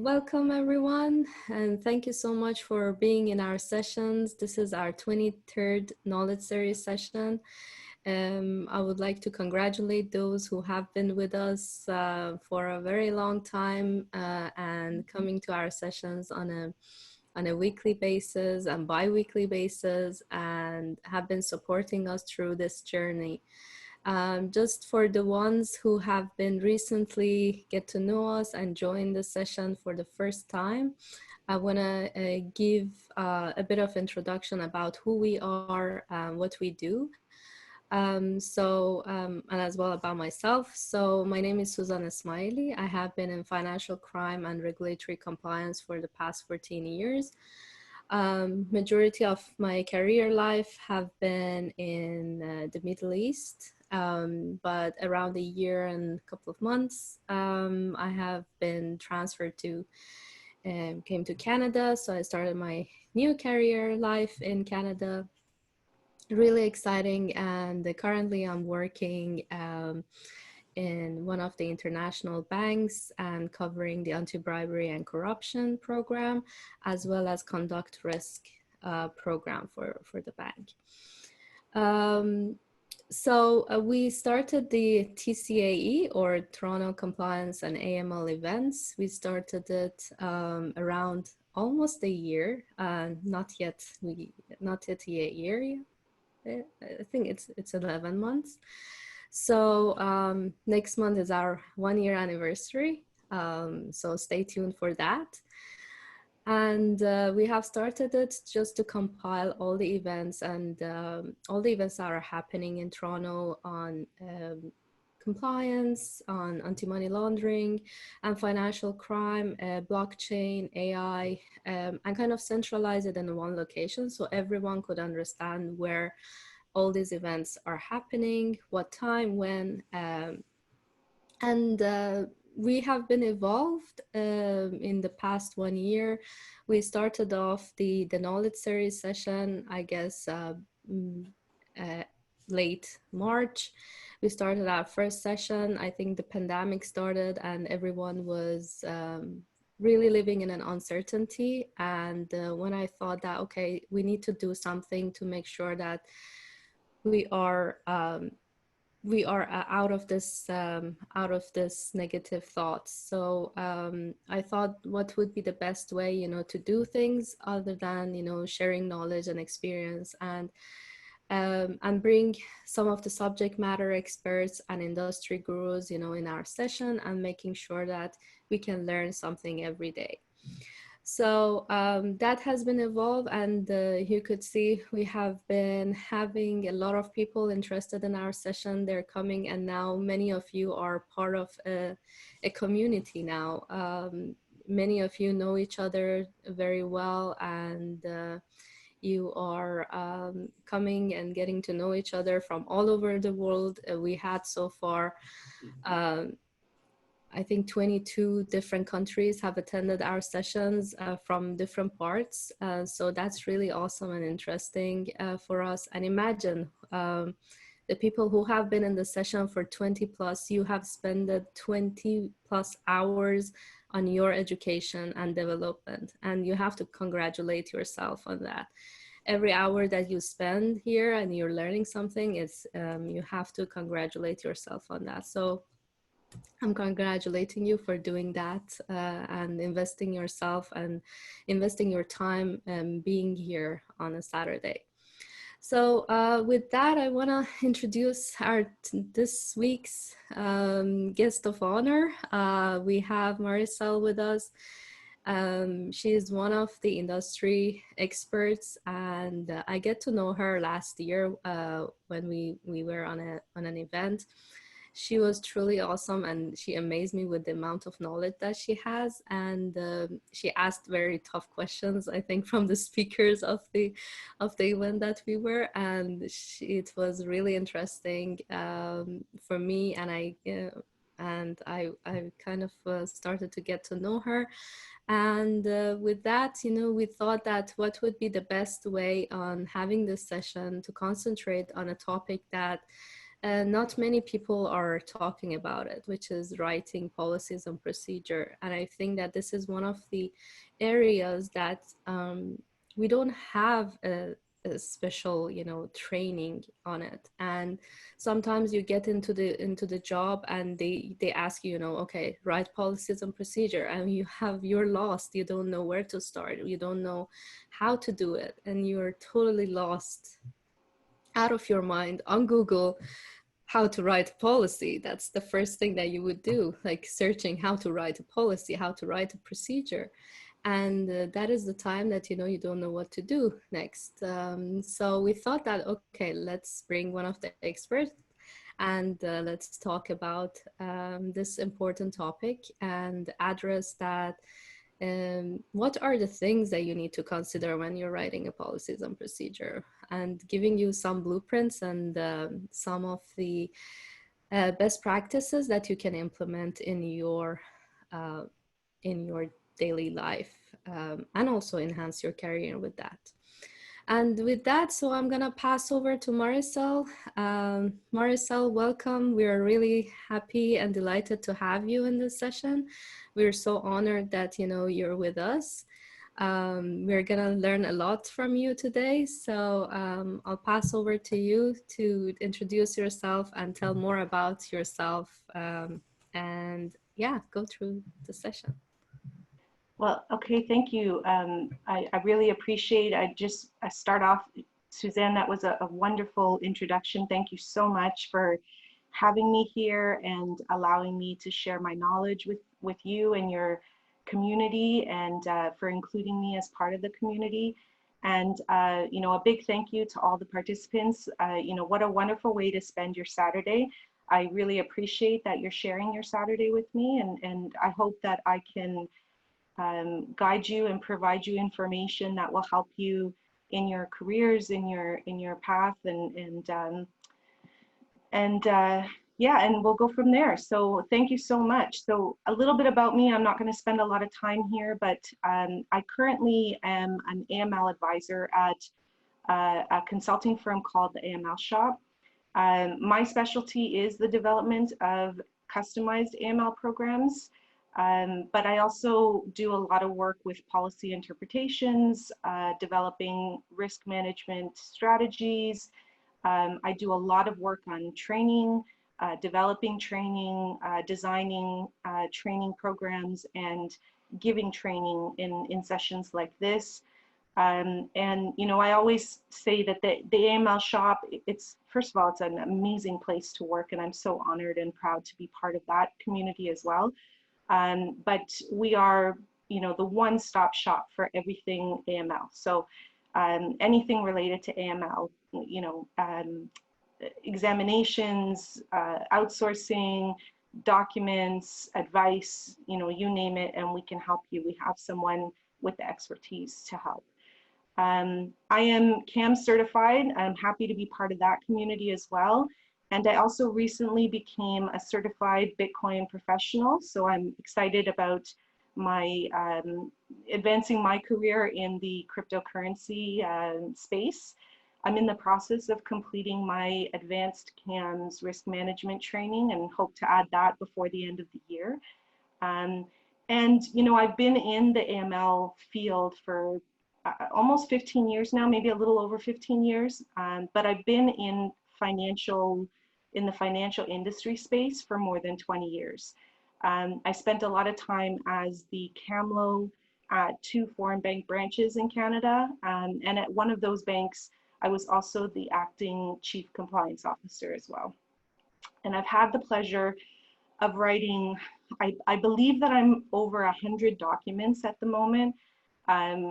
Welcome everyone, and thank you so much for being in our sessions. This is our 23rd Knowledge Series session. I would like to congratulate those who have been with us for a very long time and coming to our sessions on a weekly basis and bi-weekly basis and have been supporting us through this journey. Just for the ones who have been recently get to know us and join the session for the first time, I want to give a bit of introduction about who we are, what we do. And as well about myself. So my name is Suzanne Ismaili. I have been in financial crime and regulatory compliance for the past 14 years. Majority of my career life have been in the Middle East, but around a year and a couple of months, I have been transferred to, came to Canada. So I started my new career life in Canada. Really exciting, and currently I'm working in one of the international banks and covering the anti-bribery and corruption program, as well as conduct risk program for the bank. We started the TCAE, or Toronto Compliance and AML events. We started it around almost a year, not yet a year yet. I think it's 11 months. So next month is our 1-year anniversary. So stay tuned for that. And we have started it just to compile all the events and all the events that are happening in Toronto on compliance, on anti-money laundering and financial crime, blockchain, AI, and kind of centralize it in one location so everyone could understand where all these events are happening, what time, when, and we have been evolved in the past 1 year. We started off the knowledge series session, I guess, late March. We started our first session. I think the pandemic started and everyone was really living in an uncertainty. And when I thought that, okay, we need to do something to make sure that we are out of this negative thoughts. So I thought, what would be the best way, to do things other than, sharing knowledge and experience and bring some of the subject matter experts and industry gurus, in our session and making sure that we can learn something every day. So that has been evolved, and you could see we have been having a lot of people interested in our session. They're coming, and now many of you are part of a community now. Many of you know each other very well, and you are coming and getting to know each other from all over the world. We had so far I think 22 different countries have attended our sessions from different parts. So that's really awesome and interesting for us. And imagine the people who have been in the session for 20 plus, you have spent 20 plus hours on your education and development. And you have to congratulate yourself on that. Every hour that you spend here and you're learning something, you have to congratulate yourself on that. So I'm congratulating you for doing that and investing yourself and investing your time and being here on a Saturday. So with that, I want to introduce this week's guest of honor. We have Marcelle with us. She is one of the industry experts, and I get to know her last year when we were on an event. She was truly awesome, and she amazed me with the amount of knowledge that she has. And she asked very tough questions, I think, from the speakers of the event that we were, and it was really interesting for me. And I kind of started to get to know her. And with that, we thought that what would be the best way on having this session to concentrate on a topic that not many people are talking about it, which is writing policies and procedure. And I think that this is one of the areas that we don't have a special, you know, training on it. And sometimes you get into the job and they ask you, you know, okay, write policies and procedure, and you're lost. You don't know where to start. You don't know how to do it, and you're totally lost, out of your mind, on Google, how to write a policy. That's the first thing that you would do, like searching how to write a policy, how to write a procedure. And that is the time that, you know, you don't know what to do next. So we thought that, okay, let's bring one of the experts and let's talk about this important topic and address that. What are the things that you need to consider when you're writing a policies and procedure, and giving you some blueprints and some of the best practices that you can implement uh, in your daily life, and also enhance your career with that. And with that, so I'm gonna pass over to Marcelle. Marcelle, welcome. We are really happy and delighted to have you in this session. We're so honored that, you know, you're with us. We're gonna learn a lot from you today. So I'll pass over to you to introduce yourself and tell more about yourself. And yeah, go through the session. Well, okay, thank you. I really appreciate, I start off, Suzanne, that was a wonderful introduction. Thank you so much for having me here and allowing me to share my knowledge with you and your community, and for including me as part of the community. And, you know, a big thank you to all the participants. You know, what a wonderful way to spend your Saturday. I really appreciate that you're sharing your Saturday with me, and I hope that I can guide you and provide you information that will help you in your careers, in your path, yeah, and we'll go from there. So thank you so much. So a little bit about me. I'm not going to spend a lot of time here, but I currently am an AML advisor at a consulting firm called the AML Shop. My specialty is the development of customized AML programs. But I also do a lot of work with policy interpretations, developing risk management strategies. I do a lot of work on training, developing training, designing training programs, and giving training in sessions like this. And, you know, I always say that the AML Shop, first of all, it's an amazing place to work, and I'm so honored and proud to be part of that community as well. But we are, you know, the one-stop shop for everything AML. So anything related to AML, you know, examinations, outsourcing, documents, advice, you know, you name it, and we can help you. We have someone with the expertise to help. I am CAM certified. I'm happy to be part of that community as well. And I also recently became a certified Bitcoin professional. So I'm excited about my advancing my career in the cryptocurrency space. I'm in the process of completing my advanced CAMS risk management training and hope to add that before the end of the year. And, you know, I've been in the AML field for almost 15 years now, maybe a little over 15 years, but I've been in the financial industry space for more than 20 years. I spent a lot of time as the CAMLO at 2 foreign bank branches in Canada, and at one of those banks, I was also the acting chief compliance officer as well. And I've had the pleasure of writing, I believe that I'm over 100 documents at the moment,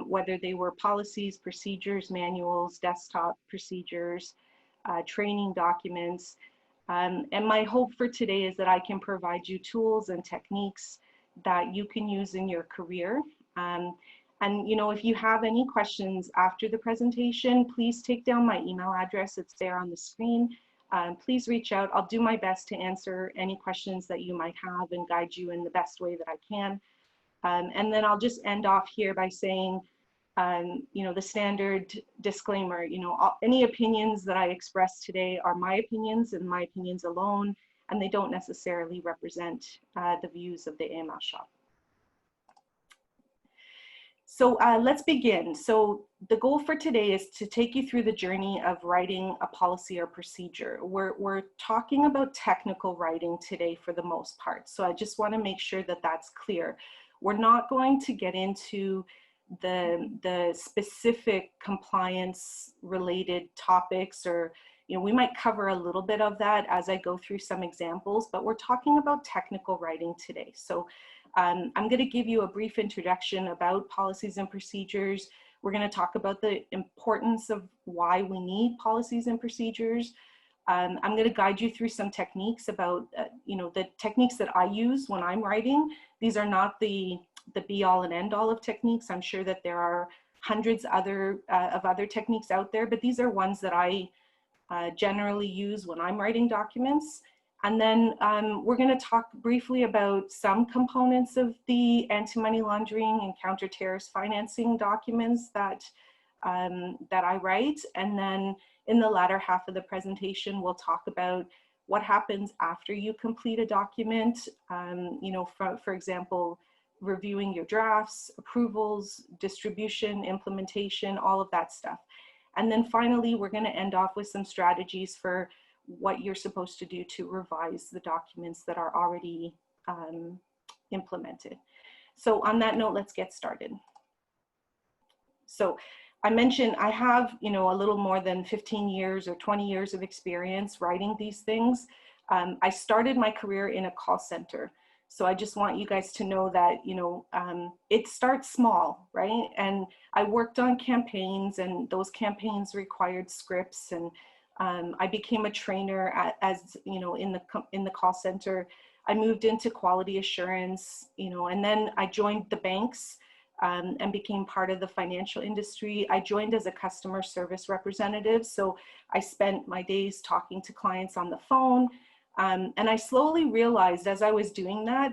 whether they were policies, procedures, manuals, desktop procedures, training documents. And my hope for today is that I can provide you tools and techniques that you can use in your career. And, you know, if you have any questions after the presentation, please take down my email address. It's there on the screen. Please reach out. I'll do my best to answer any questions that you might have and guide you in the best way that I can. And then I'll just end off here by saying, You know, the standard disclaimer, you know, any opinions that I express today are my opinions and my opinions alone, and they don't necessarily represent the views of the AML Shop. So let's begin. So the goal for today is to take you through the journey of writing a policy or procedure. We're talking about technical writing today for the most part. So I just want to make sure that that's clear. We're not going to get into the specific compliance related topics, or, you know, we might cover a little bit of that as I go through some examples, but we're talking about technical writing today. So I'm going to give you a brief introduction about policies and procedures. We're going to talk about the importance of why we need policies and procedures. I'm going to guide you through some techniques about, you know, the techniques that I use when I'm writing. These are not the be all and end all of techniques. I'm sure that there are hundreds of other techniques out there, but these are ones that I generally use when I'm writing documents. And then we're going to talk briefly about some components of the anti-money laundering and counter-terrorist financing documents that I write. And then in the latter half of the presentation, we'll talk about what happens after you complete a document. You know, for example, reviewing your drafts, approvals, distribution, implementation, all of that stuff. And then finally, we're going to end off with some strategies for what you're supposed to do to revise the documents that are already implemented. So on that note, let's get started. So I mentioned I have, you know, a little more than 15 years or 20 years of experience writing these things. I started my career in a call center. So I just want you guys to know that, you know, it starts small, right? And I worked on campaigns, and those campaigns required scripts, and I became a trainer as you know, in the call center. I moved into quality assurance, you know, and then I joined the banks and became part of the financial industry. I joined as a customer service representative. So I spent my days talking to clients on the phone. And I slowly realized as I was doing that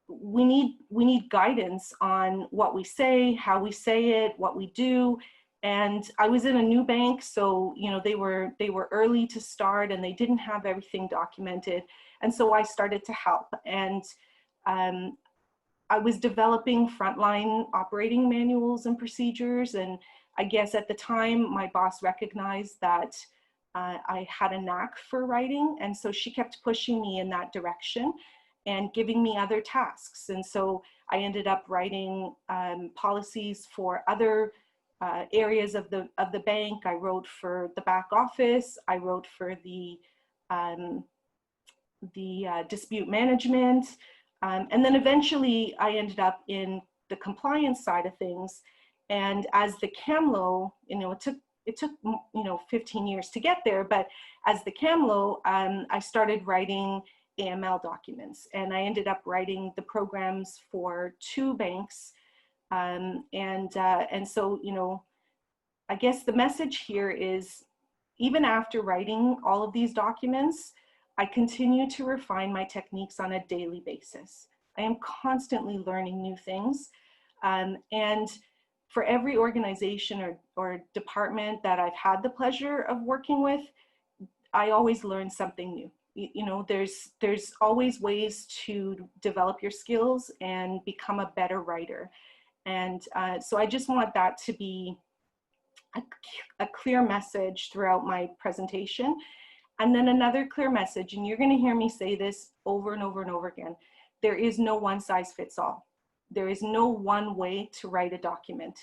we need guidance on what we say, how we say it, what we do. And I was in a new bank, so, you know, they were early to start and they didn't have everything documented. And so I started to help. And I was developing frontline operating manuals and procedures. And I guess at the time, my boss recognized that I had a knack for writing. And so she kept pushing me in that direction and giving me other tasks. And so I ended up writing policies for other areas of the bank. I wrote for the back office. I wrote for the dispute management. And then eventually I ended up in the compliance side of things. And as the CAMLO, you know, it took, you know, 15 years to get there, but as the CAMLO, I started writing AML documents, and I ended up writing the programs for 2 banks. And so, you know, I guess the message here is, even after writing all of these documents, I continue to refine my techniques on a daily basis. I am constantly learning new things. And for every organization or department that I've had the pleasure of working with, I always learn something new. You know, there's always ways to develop your skills and become a better writer. And so I just want that to be a clear message throughout my presentation. And then another clear message, and you're going to hear me say this over and over and over again: there is no one size fits all. There is no one way to write a document.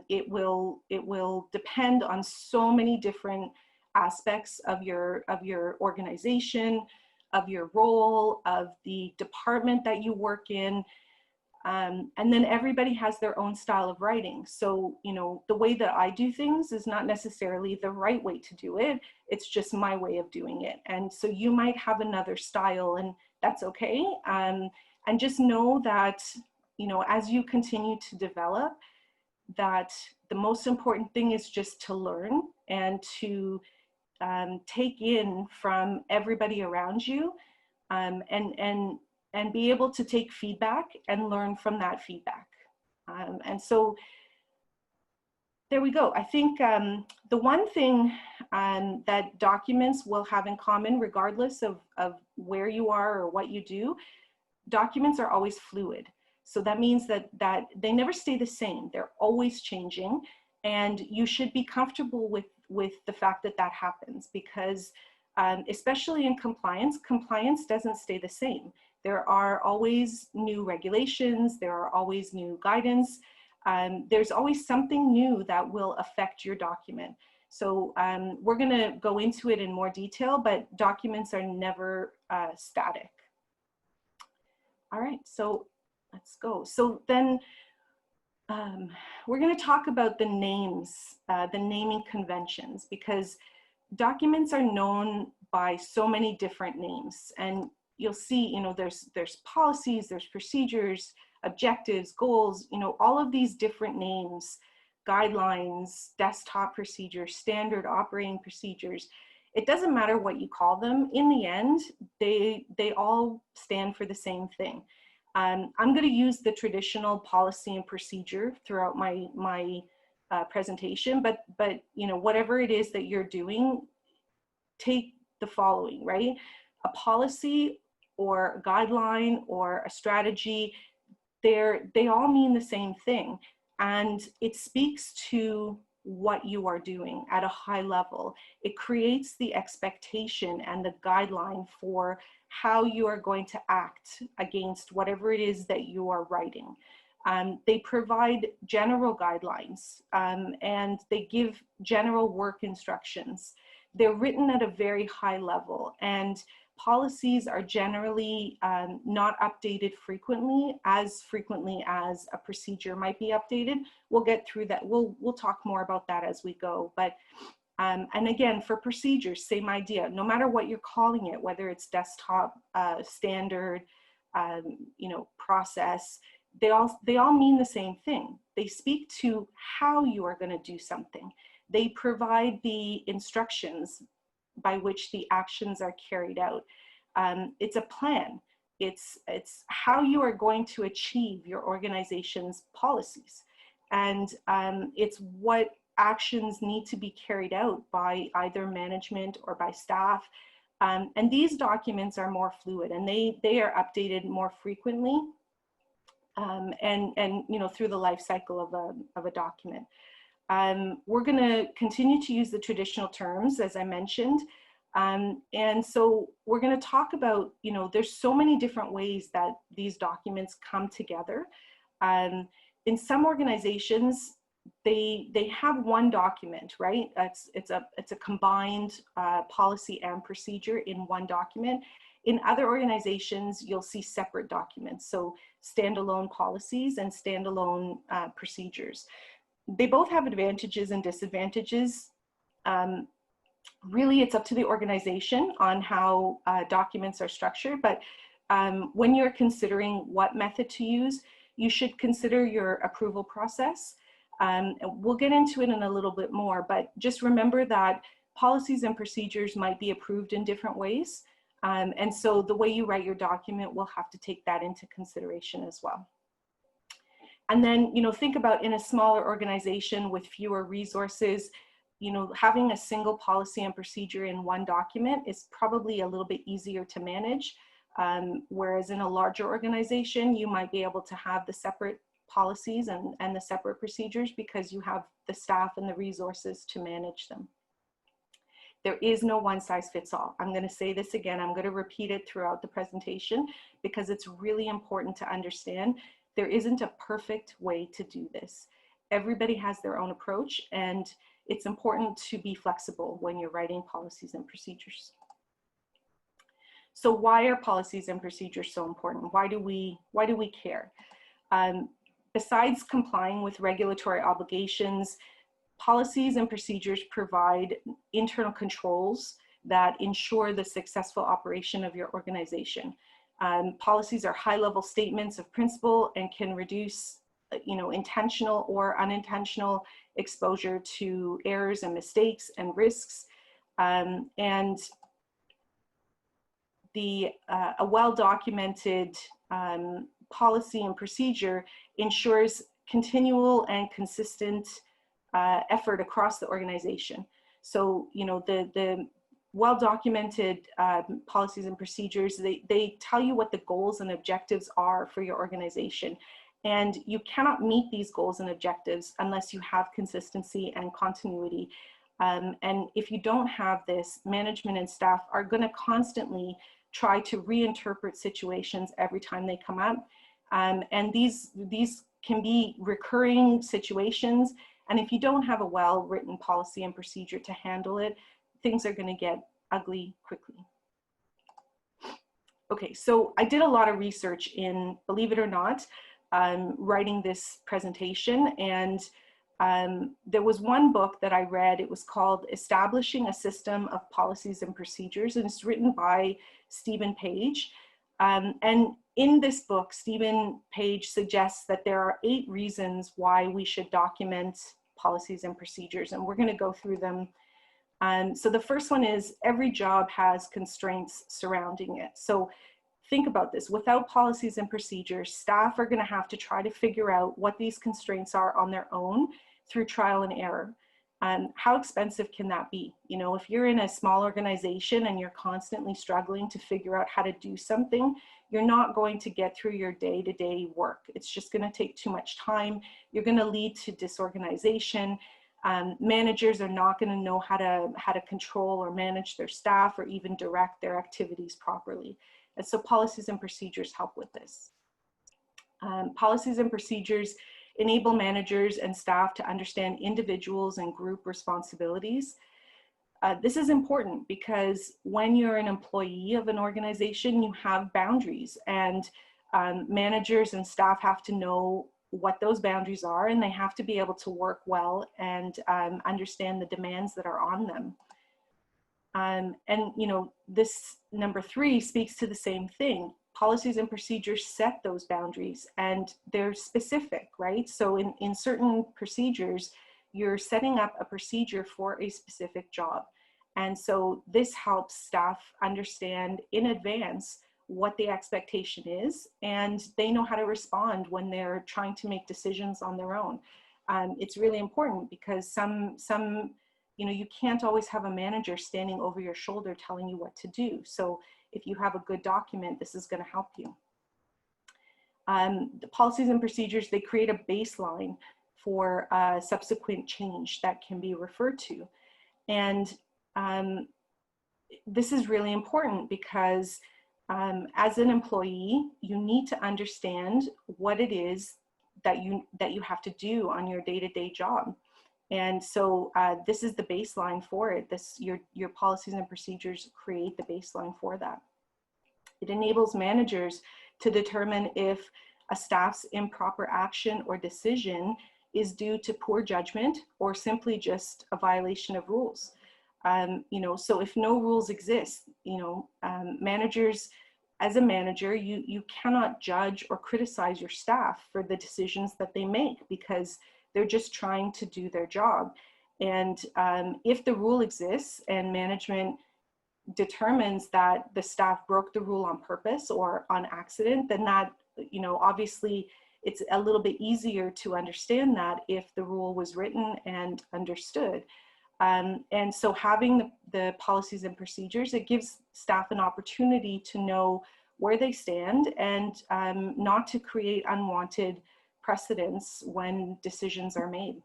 It will depend on so many different aspects of your organization, of your role, of the department that you work in. And then everybody has their own style of writing. So, you know, the way that I do things is not necessarily the right way to do it. It's just my way of doing it. And so you might have another style, and that's okay. And just know that, you know, as you continue to develop, that the most important thing is just to learn and to take in from everybody around you, and be able to take feedback and learn from that feedback. And so there we go. I think the one thing that documents will have in common, regardless of where you are or what you do, documents are always fluid. So that means that they never stay the same. They're always changing, and you should be comfortable with the fact that that happens, because especially in compliance, compliance doesn't stay the same. There are always new regulations, there are always new guidance. There's always something new that will affect your document. So we're gonna go into it in more detail, but documents are never static. All right, so let's go. So then we're gonna talk about the names, the naming conventions, because documents are known by so many different names. And you'll see, you know, there's policies, there's procedures, objectives, goals, you know, all of these different names, guidelines, desktop procedures, standard operating procedures. It doesn't matter what you call them. In the end, they all stand for the same thing. I'm going to use the traditional policy and procedure throughout my presentation, but you know, whatever it is that you're doing, take the following, right? A policy or a guideline or a strategy, they all mean the same thing, and it speaks to what you are doing at a high level. It creates the expectation and the guideline for how you are going to act against whatever it is that you are writing. They provide general guidelines, and they give general work instructions. They're written at a very high level, and policies are generally not updated frequently as a procedure might be updated. We'll get through that. We'll talk more about that as we go. But and again, for procedures, same idea. No matter what you're calling it, whether it's desktop, standard, you know, process, they all mean the same thing. They speak to how you are going to do something. They provide the instructions by which the actions are carried out. It's a plan. It's how you are going to achieve your organization's policies. And it's what actions need to be carried out by either management or by staff. And these documents are more fluid, and they are updated more frequently, and you know, through the life cycle of a document. We're going to continue to use the traditional terms, as I mentioned. And so we're going to talk about, you know, there's so many different ways that these documents come together. In some organizations, they have one document, right? It's a combined policy and procedure in one document. In other organizations, you'll see separate documents, so standalone policies and standalone procedures. They both have advantages and disadvantages. Really, it's up to the organization on how documents are structured, but when you're considering what method to use, you should consider your approval process. We'll get into it in a little bit more, but just remember that policies and procedures might be approved in different ways. And so the way you write your document will have to take that into consideration as well. And then, you know, think about in a smaller organization with fewer resources, you know, having a single policy and procedure in one document is probably a little bit easier to manage. Whereas in a larger organization, you might be able to have the separate policies and the separate procedures because you have the staff and the resources to manage them. There is no one size fits all. I'm going to say this again. I'm going to repeat it throughout the presentation because it's really important to understand. There isn't a perfect way to do this. Everybody has their own approach, and it's important to be flexible when you're writing policies and procedures. So why are policies and procedures so important? Why do we care? Besides complying with regulatory obligations, policies and procedures provide internal controls that ensure the successful operation of your organization. Policies are high-level statements of principle and can reduce, you know, intentional or unintentional exposure to errors and mistakes and risks. And a well-documented policy and procedure ensures continual and consistent effort across the organization. So, you know, the well-documented policies and procedures, they tell you what the goals and objectives are for your organization. And you cannot meet these goals and objectives unless you have consistency and continuity. And if you don't have this, management and staff are going to constantly try to reinterpret situations every time they come up. And these can be recurring situations. And if you don't have a well-written policy and procedure to handle it, things are going to get ugly quickly. Okay, so I did a lot of research in, believe it or not, writing this presentation. And there was one book that I read. It was called Establishing a System of Policies and Procedures, and it's written by Stephen Page. And in this book, Stephen Page suggests that there are 8 reasons why we should document policies and procedures, and we're going to go through them. So the first one is every job has constraints surrounding it. So think about this. Without policies and procedures, staff are going to have to try to figure out what these constraints are on their own through trial and error. How expensive can that be? You know, if you're in a small organization and you're constantly struggling to figure out how to do something, you're not going to get through your day-to-day work. It's just going to take too much time. You're going to lead to disorganization. Managers are not going to know how to control or manage their staff or even direct their activities properly. And so policies and procedures help with this. Policies and procedures enable managers and staff to understand individuals and group responsibilities. This is important because when you're an employee of an organization, you have boundaries, and managers and staff have to know what those boundaries are, and they have to be able to work well and understand the demands that are on them. And you know, this number 3 speaks to the same thing. Policies and procedures set those boundaries, and they're specific, right? So in certain procedures, you're setting up a procedure for a specific job. And so this helps staff understand in advance what the expectation is, and they know how to respond when they're trying to make decisions on their own. It's really important because you know, you can't always have a manager standing over your shoulder telling you what to do. So if you have a good document, this is going to help you. The policies and procedures, they create a baseline for subsequent change that can be referred to. And this is really important because as an employee, you need to understand what it is that you have to do on your day-to-day job. And so this is the baseline for it. Your policies and procedures create the baseline for that. It enables managers to determine if a staff's improper action or decision is due to poor judgment or simply just a violation of rules. You know, so if no rules exist, you know, managers, as a manager, you cannot judge or criticize your staff for the decisions that they make because they're just trying to do their job. And if the rule exists and management determines that the staff broke the rule on purpose or on accident, then that, you know, obviously it's a little bit easier to understand that if the rule was written and understood. And so having the policies and procedures, it gives staff an opportunity to know where they stand and not to create unwanted precedents when decisions are made.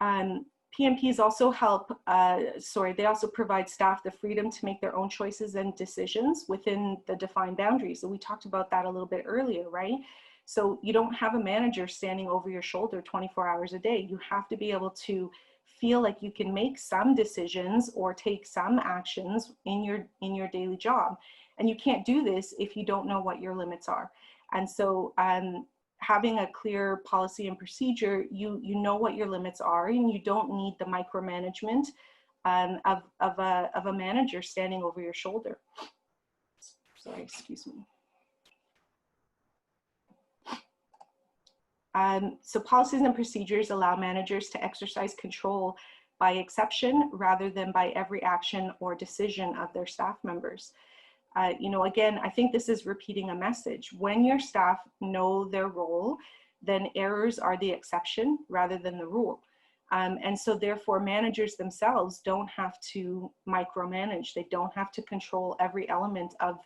PMPs also help, they also provide staff the freedom to make their own choices and decisions within the defined boundaries. So we talked about that a little bit earlier, right? So you don't have a manager standing over your shoulder 24 hours a day. You have to be able to feel like you can make some decisions or take some actions in your daily job. And you can't do this if you don't know what your limits are. And so having a clear policy and procedure, you know what your limits are, and you don't need the micromanagement of a manager standing over your shoulder. Sorry, excuse me. So policies and procedures allow managers to exercise control by exception rather than by every action or decision of their staff members. You know, again, I think this is repeating a message. When your staff know their role, then errors are the exception rather than the rule. And so therefore managers themselves don't have to micromanage. They don't have to control every element of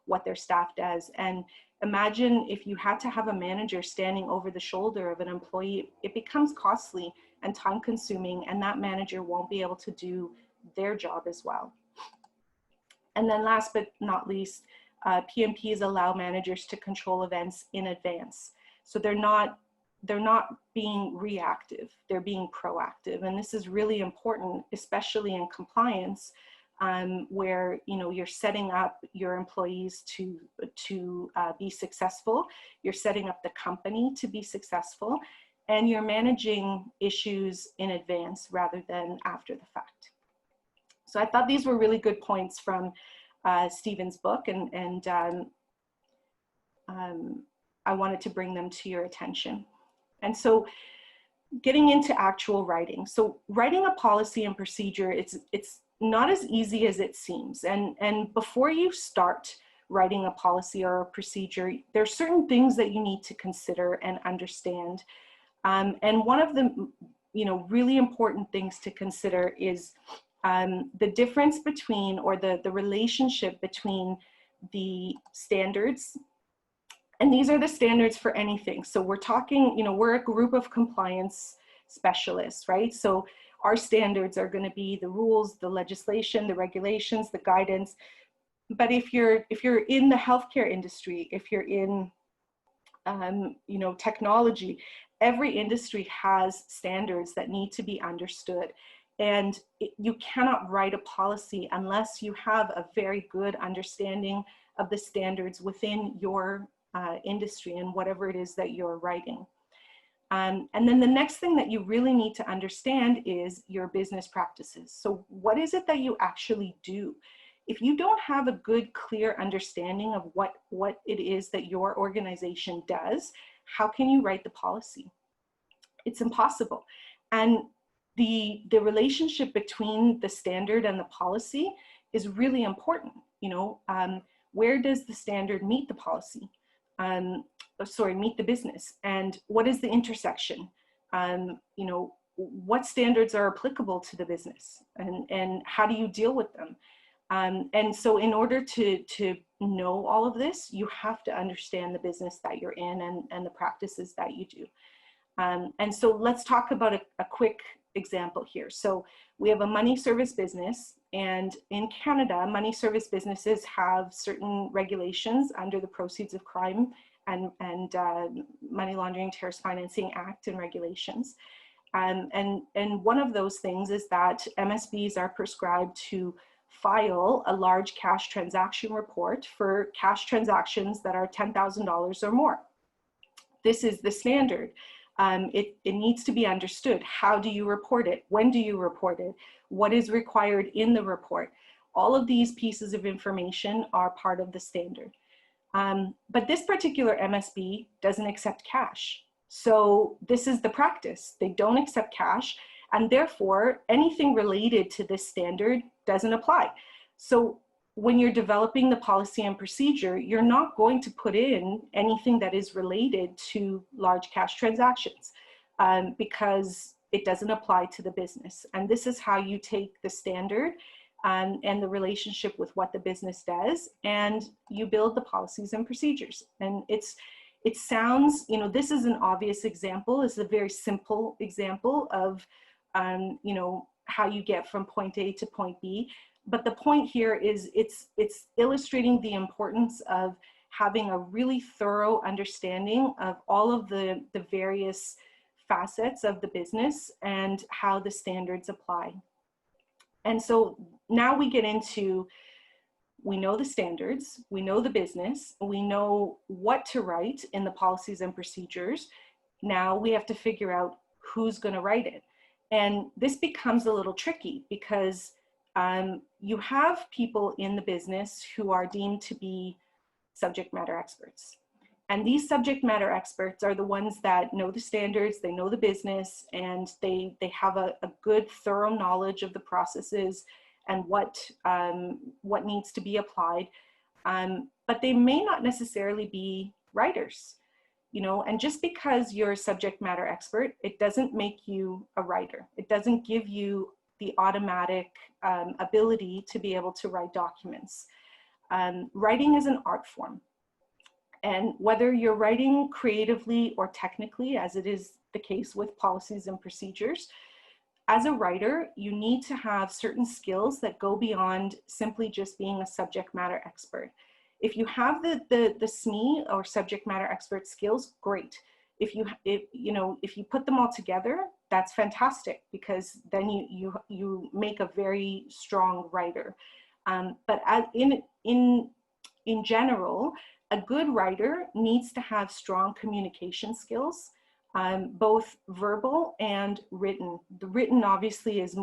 what their staff does. And imagine if you had to have a manager standing over the shoulder of an employee, it becomes costly and time consuming, and that manager won't be able to do their job as well. And then last but not least, PMPs allow managers to control events in advance. So they're not being reactive, they're being proactive. And this is really important, especially in compliance, where you're setting up your employees to be successful, you're setting up the company to be successful, and you're managing issues in advance rather than after the fact. So I thought these were really good points from Stephen's book, and I wanted to bring them to your attention. And so getting into actual writing. So writing a policy and procedure, it's not as easy as it seems. And before you start writing a policy or a procedure, there are certain things that you need to consider and understand. And one of the really important things to consider is the difference between, or the relationship between the standards. And these are the standards for anything. So we're talking, we're a group of compliance specialists, right? So our standards are going to be the rules, the legislation, the regulations, the guidance. But if you're in the healthcare industry, if you're in technology, every industry has standards that need to be understood. And you cannot write a policy unless you have a very good understanding of the standards within your industry and whatever it is that you're writing. And then the next thing that you really need to understand is your business practices. So what is it that you actually do? If you don't have a good, clear understanding of what it is that your organization does, how can you write the policy? It's impossible. And the relationship between the standard and the policy is really important. Where does the standard meet the policy? Meet the business, and what is the intersection? What standards are applicable to the business, and how do you deal with them? And so in order to know all of this, you have to understand the business that you're in and the practices that you do. And so let's talk about a quick example here. So we have a money service business, and in Canada, money service businesses have certain regulations under the Proceeds of Crime and Money Laundering Terrorist Financing Act and regulations. And one of those things is that MSBs are prescribed to file a large cash transaction report for cash transactions that are $10,000 or more. This is the standard. It needs to be understood. How do you report it? When do you report it? What is required in the report? All of these pieces of information are part of the standard. But this particular MSB doesn't accept cash. So this is the practice. They don't accept cash, and therefore anything related to this standard doesn't apply. So when you're developing the policy and procedure, you're not going to put in anything that is related to large cash transactions because it doesn't apply to the business. And this is how you take the standard and the relationship with what the business does, and you build the policies and procedures. And it sounds, this is an obvious example. It's a very simple example of, how you get from point A to point B. But the point here is it's illustrating the importance of having a really thorough understanding of all of the various facets of the business and how the standards apply. And so now we get into, we know the standards, we know the business, we know what to write in the policies and procedures. Now we have to figure out who's going to write it. And this becomes a little tricky because you have people in the business who are deemed to be subject matter experts. And these subject matter experts are the ones that know the standards, they know the business, and they have a good, thorough knowledge of the processes and what needs to be applied. But they may not necessarily be writers. you know, and just because you're a subject matter expert, it doesn't make you a writer. It doesn't give you the automatic ability to be able to write documents. Writing is an art form. And whether you're writing creatively or technically, as it is the case with policies and procedures, as a writer, you need to have certain skills that go beyond simply just being a subject matter expert. If you have the SME or subject matter expert skills, great. If you put them all together, that's fantastic, because then you make a very strong writer. But in general, a good writer needs to have strong communication skills, both verbal and written. The written obviously is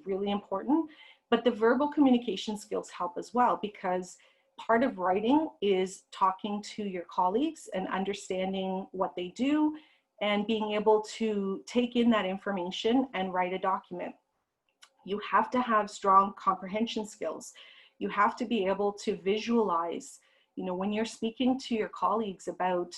really important, but the verbal communication skills help as well, because part of writing is talking to your colleagues and understanding what they do and being able to take in that information and write a document. You have to have strong comprehension skills. You have to be able to visualize, you know, when you're speaking to your colleagues about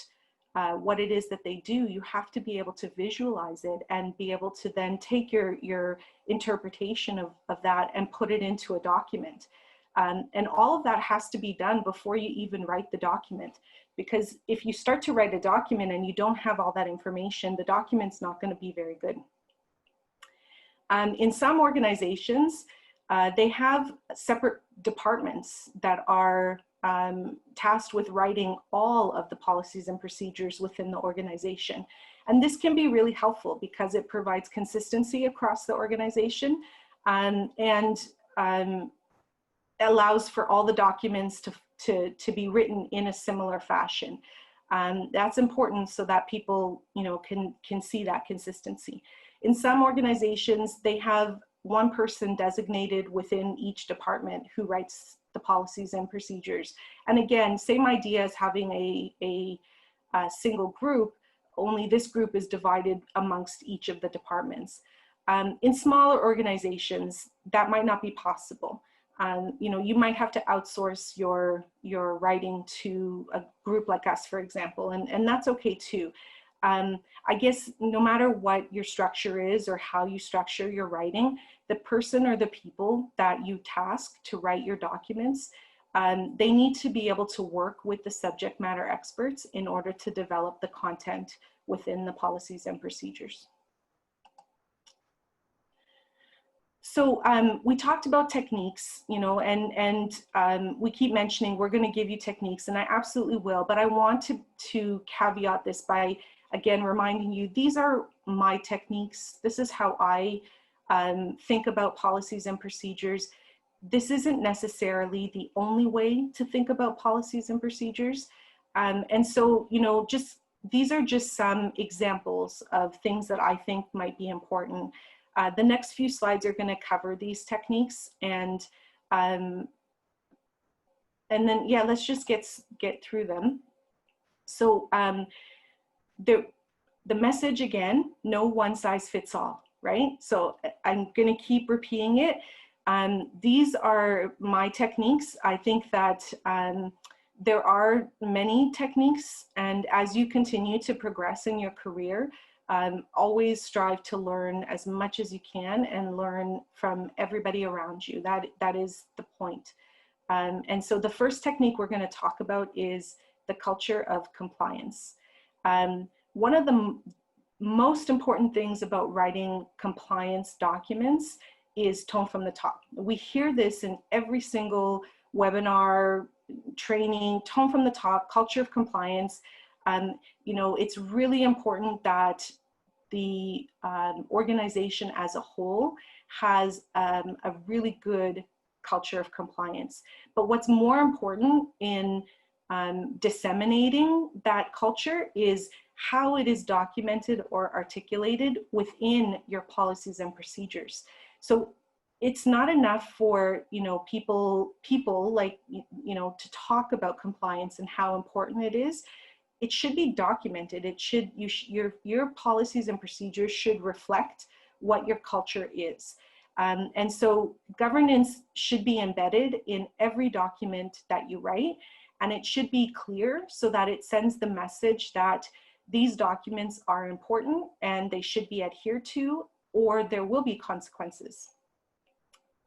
what it is that they do, you have to be able to visualize it and be able to then take your interpretation of that and put it into a document. And all of that has to be done before you even write the document. Because if you start to write a document and you don't have all that information, the document's not going to be very good. In some organizations, they have separate departments that are tasked with writing all of the policies and procedures within the organization. And this can be really helpful because it provides consistency across the organization, and allows for all the documents to be written in a similar fashion. That's important so that people, you know, can see that consistency. In some organizations, they have one person designated within each department who writes the policies and procedures. And again, same idea as having a single group, only this group is divided amongst each of the departments. In smaller organizations, that might not be possible. You know, you might have to outsource your writing to a group like us, for example, and that's okay too. I guess no matter what your structure is or how you structure your writing, the person or the people that you task to write your documents, they need to be able to work with the subject matter experts in order to develop the content within the policies and procedures. So we talked about techniques, you know, and we keep mentioning we're going to give you techniques, and I absolutely will, but I want to caveat this by, again, reminding you, these are my techniques. This is how I think about policies and procedures. This isn't necessarily the only way to think about policies and procedures. And so, you know, these are just some examples of things that I think might be important. The next few slides are going to cover these techniques, and then, yeah, let's just get through them. So the message again, no one size fits all, right? So I'm going to keep repeating it. These are my techniques. I think that there are many techniques, and as you continue to progress in your career, always strive to learn as much as you can and learn from everybody around you. That is the point. And so the first technique we're going to talk about is the culture of compliance. One of the most important things about writing compliance documents is tone from the top. We hear this in every single webinar, training, tone from the top, culture of compliance. You know, it's really important that the organization as a whole has a really good culture of compliance. But what's more important in disseminating that culture is how it is documented or articulated within your policies and procedures. So it's not enough for, you know, people like, you know, to talk about compliance and how important it is. It should be documented. It should, your policies and procedures should reflect what your culture is. And so governance should be embedded in every document that you write. And it should be clear so that it sends the message that these documents are important and they should be adhered to, or there will be consequences.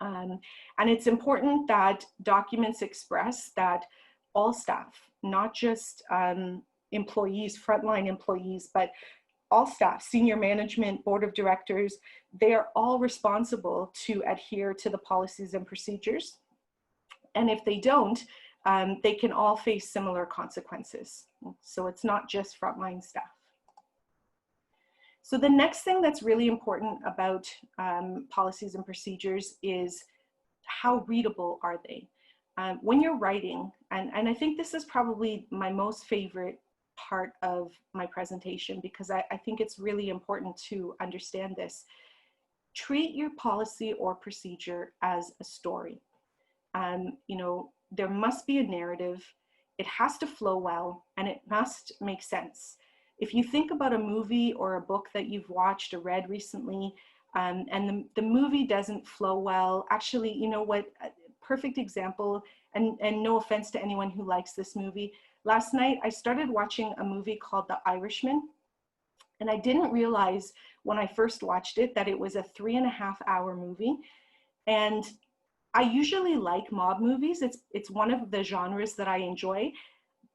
And it's important that documents express that all staff, not just employees, frontline employees, but all staff, senior management, board of directors, they are all responsible to adhere to the policies and procedures. And if they don't, they can all face similar consequences. So it's not just frontline staff. So the next thing that's really important about policies and procedures is how readable are they? When you're writing, and I think this is probably my most favorite part of my presentation, because I think it's really important to understand this. Treat your policy or procedure as a story. You know, there must be a narrative, it has to flow well, and it must make sense. If you think about a movie or a book that you've watched or read recently, and the movie doesn't flow well, actually, you know what, perfect example, and no offense to anyone who likes this movie, last night I started watching a movie called The Irishman, and I didn't realize when I first watched it that it was a 3.5-hour movie. And I usually like mob movies. It's one of the genres that I enjoy.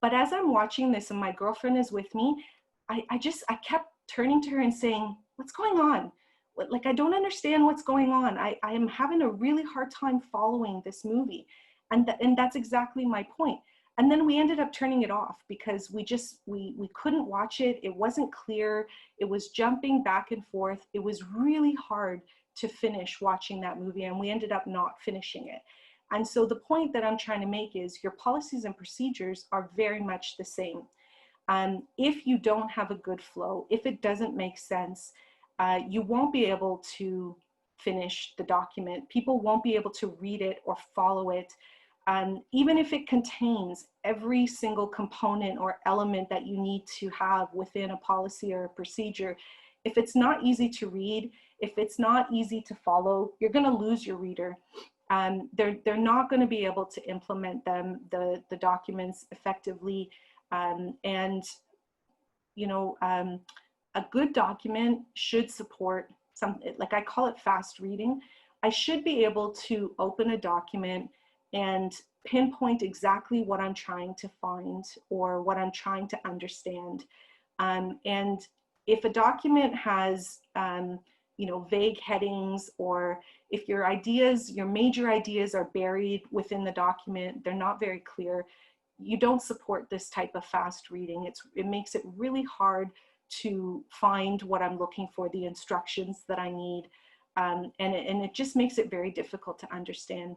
But as I'm watching this and my girlfriend is with me, I kept turning to her and saying, what's going on? Like, I don't understand what's going on. I am having a really hard time following this movie. And that's exactly my point. And then we ended up turning it off because we couldn't watch it. It wasn't clear. It was jumping back and forth. It was really hard to finish watching that movie, and we ended up not finishing it. And so the point that I'm trying to make is your policies and procedures are very much the same. If you don't have a good flow, if it doesn't make sense, you won't be able to finish the document. People won't be able to read it or follow it. Even if it contains every single component or element that you need to have within a policy or a procedure, if it's not easy to read, if it's not easy to follow, you're going to lose your reader. They're not going to be able to implement the documents effectively. And you know, a good document should support like I call it fast reading. I should be able to open a document and pinpoint exactly what I'm trying to find or what I'm trying to understand. And if a document has, you know, vague headings, or if your major ideas are buried within the document, they're not very clear, you don't support this type of fast reading. It makes it really hard to find what I'm looking for, the instructions that I need, and it just makes it very difficult to understand.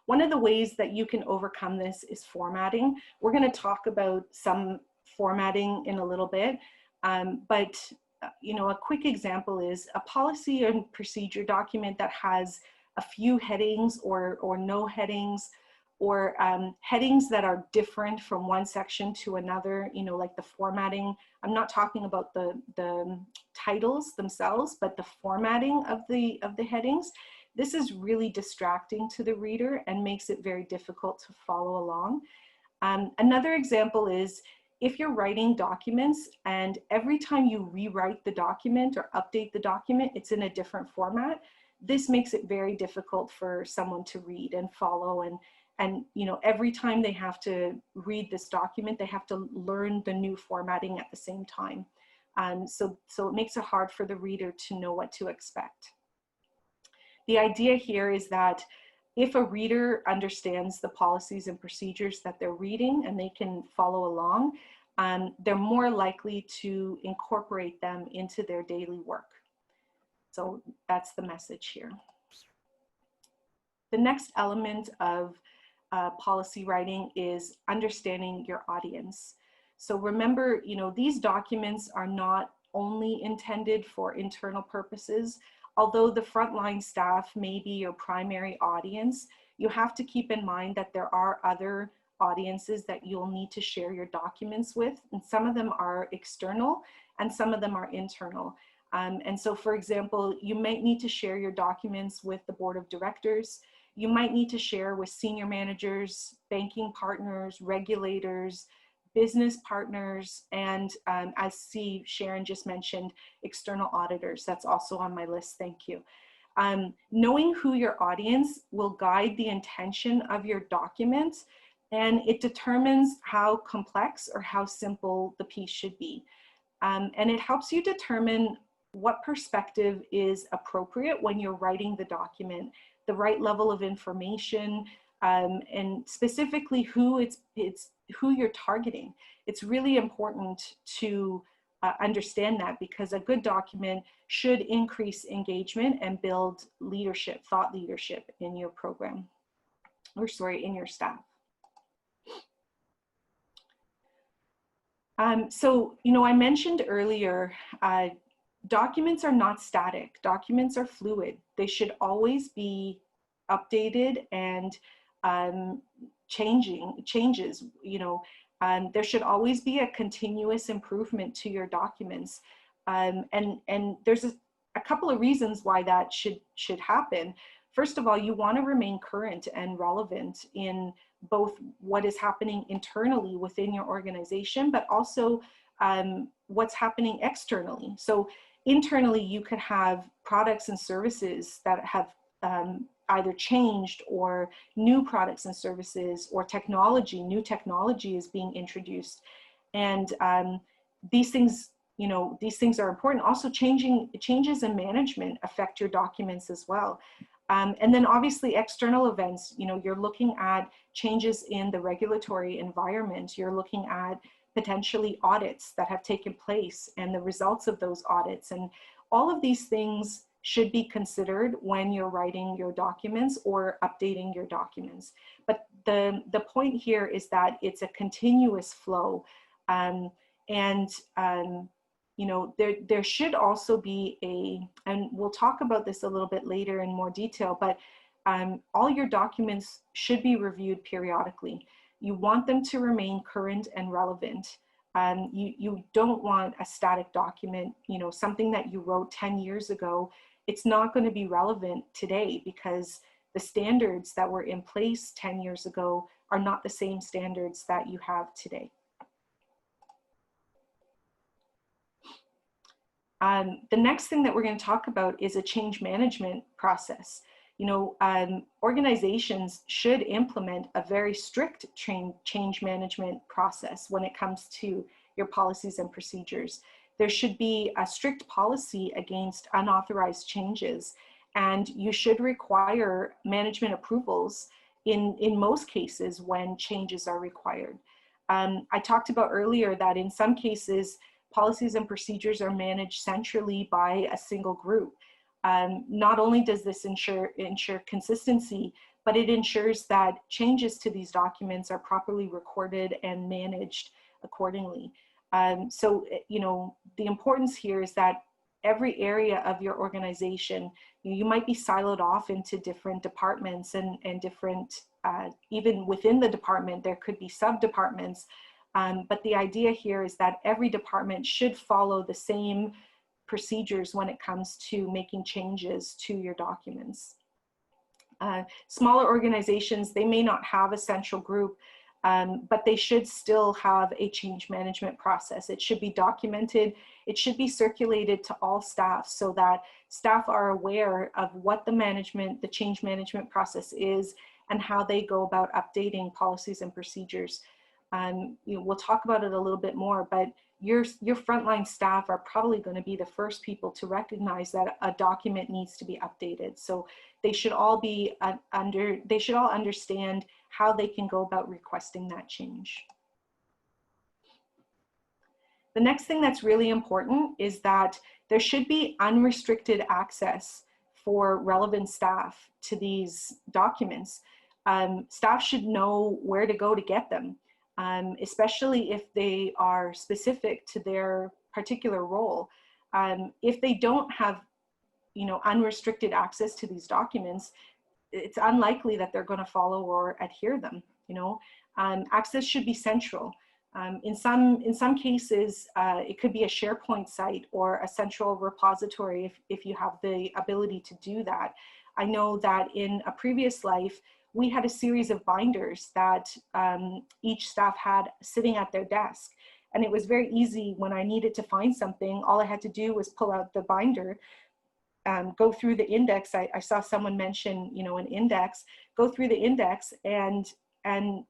One of the ways that you can overcome this is formatting. We're going to talk about some formatting in a little bit, but you know, a quick example is a policy and procedure document that has a few headings or no headings, or headings that are different from one section to another, you know, like the formatting. I'm not talking about the titles themselves, but the formatting of the headings. This is really distracting to the reader and makes it very difficult to follow along. Another example is if you're writing documents and every time you rewrite the document or update the document, it's in a different format. This makes it very difficult for someone to read and follow, and you know, every time they have to read this document, they have to learn the new formatting at the same time. So it makes it hard for the reader to know what to expect. The idea here is that if a reader understands the policies and procedures that they're reading and they can follow along, they're more likely to incorporate them into their daily work. So that's the message here. The next element of policy writing is understanding your audience. So remember, you know, these documents are not only intended for internal purposes. Although the frontline staff may be your primary audience, you have to keep in mind that there are other audiences that you'll need to share your documents with, and some of them are external and some of them are internal. And so, for example, you might need to share your documents with the board of directors. you might need to share with senior managers, banking partners, regulators, business partners, and as Sharon just mentioned, external auditors. That's also on my list, thank you. Knowing who your audience will guide the intention of your documents, and it determines how complex or how simple the piece should be. And it helps you determine what perspective is appropriate when you're writing the document, the right level of information, and specifically who who you're targeting. It's really important to understand that, because a good document should increase engagement and build leadership, thought leadership in your program, or sorry, in your staff. So, you know, I mentioned earlier, documents are not static. Documents are fluid. They should always be updated and changes, you know. There should always be a continuous improvement to your documents. And there's a couple of reasons why that should happen. First of all, you want to remain current and relevant in both what is happening internally within your organization, but also what's happening externally. So internally, you could have products and services that have either changed, or new products and services, or new technology is being introduced. And these things, you know, these things are important. Also, changes in management affect your documents as well. And then obviously external events, you know, you're looking at changes in the regulatory environment. You're looking at potentially audits that have taken place and the results of those audits. And all of these things should be considered when you're writing your documents or updating your documents. But the point here is that it's a continuous flow. You know, there should also be and we'll talk about this a little bit later in more detail, but all your documents should be reviewed periodically. You want them to remain current and relevant. You don't want a static document, you know, something that you wrote 10 years ago. It's not going to be relevant today, because the standards that were in place 10 years ago are not the same standards that you have today. The next thing that we're going to talk about is a change management process. You know, organizations should implement a very strict change management process when it comes to your policies and procedures. There should be a strict policy against unauthorized changes, and you should require management approvals in most cases when changes are required. I talked about earlier that in some cases, policies and procedures are managed centrally by a single group. Not only does this ensure consistency, but it ensures that changes to these documents are properly recorded and managed accordingly. So, you know, the importance here is that every area of your organization, you might be siloed off into different departments and different, even within the department, there could be sub-departments. But the idea here is that every department should follow the same procedures when it comes to making changes to your documents. Smaller organizations, they may not have a central group, but they should still have a change management process. It should be documented. It should be circulated to all staff so that staff are aware of what the change management process is and how they go about updating policies and procedures. You know, we'll talk about it a little bit more, but your frontline staff are probably going to be the first people to recognize that a document needs to be updated. So they should all be they should all understand how they can go about requesting that change. The next thing that's really important is that there should be unrestricted access for relevant staff to these documents. Staff should know where to go to get them. Especially if they are specific to their particular role. If they don't have, you know, unrestricted access to these documents, it's unlikely that they're going to follow or adhere them. You know, access should be central. In some cases, it could be a SharePoint site or a central repository if you have the ability to do that. I know that in a previous life, we had a series of binders that each staff had sitting at their desk. And it was very easy when I needed to find something. All I had to do was pull out the binder, go through the index. I saw someone mention, you know, an index, go through the index and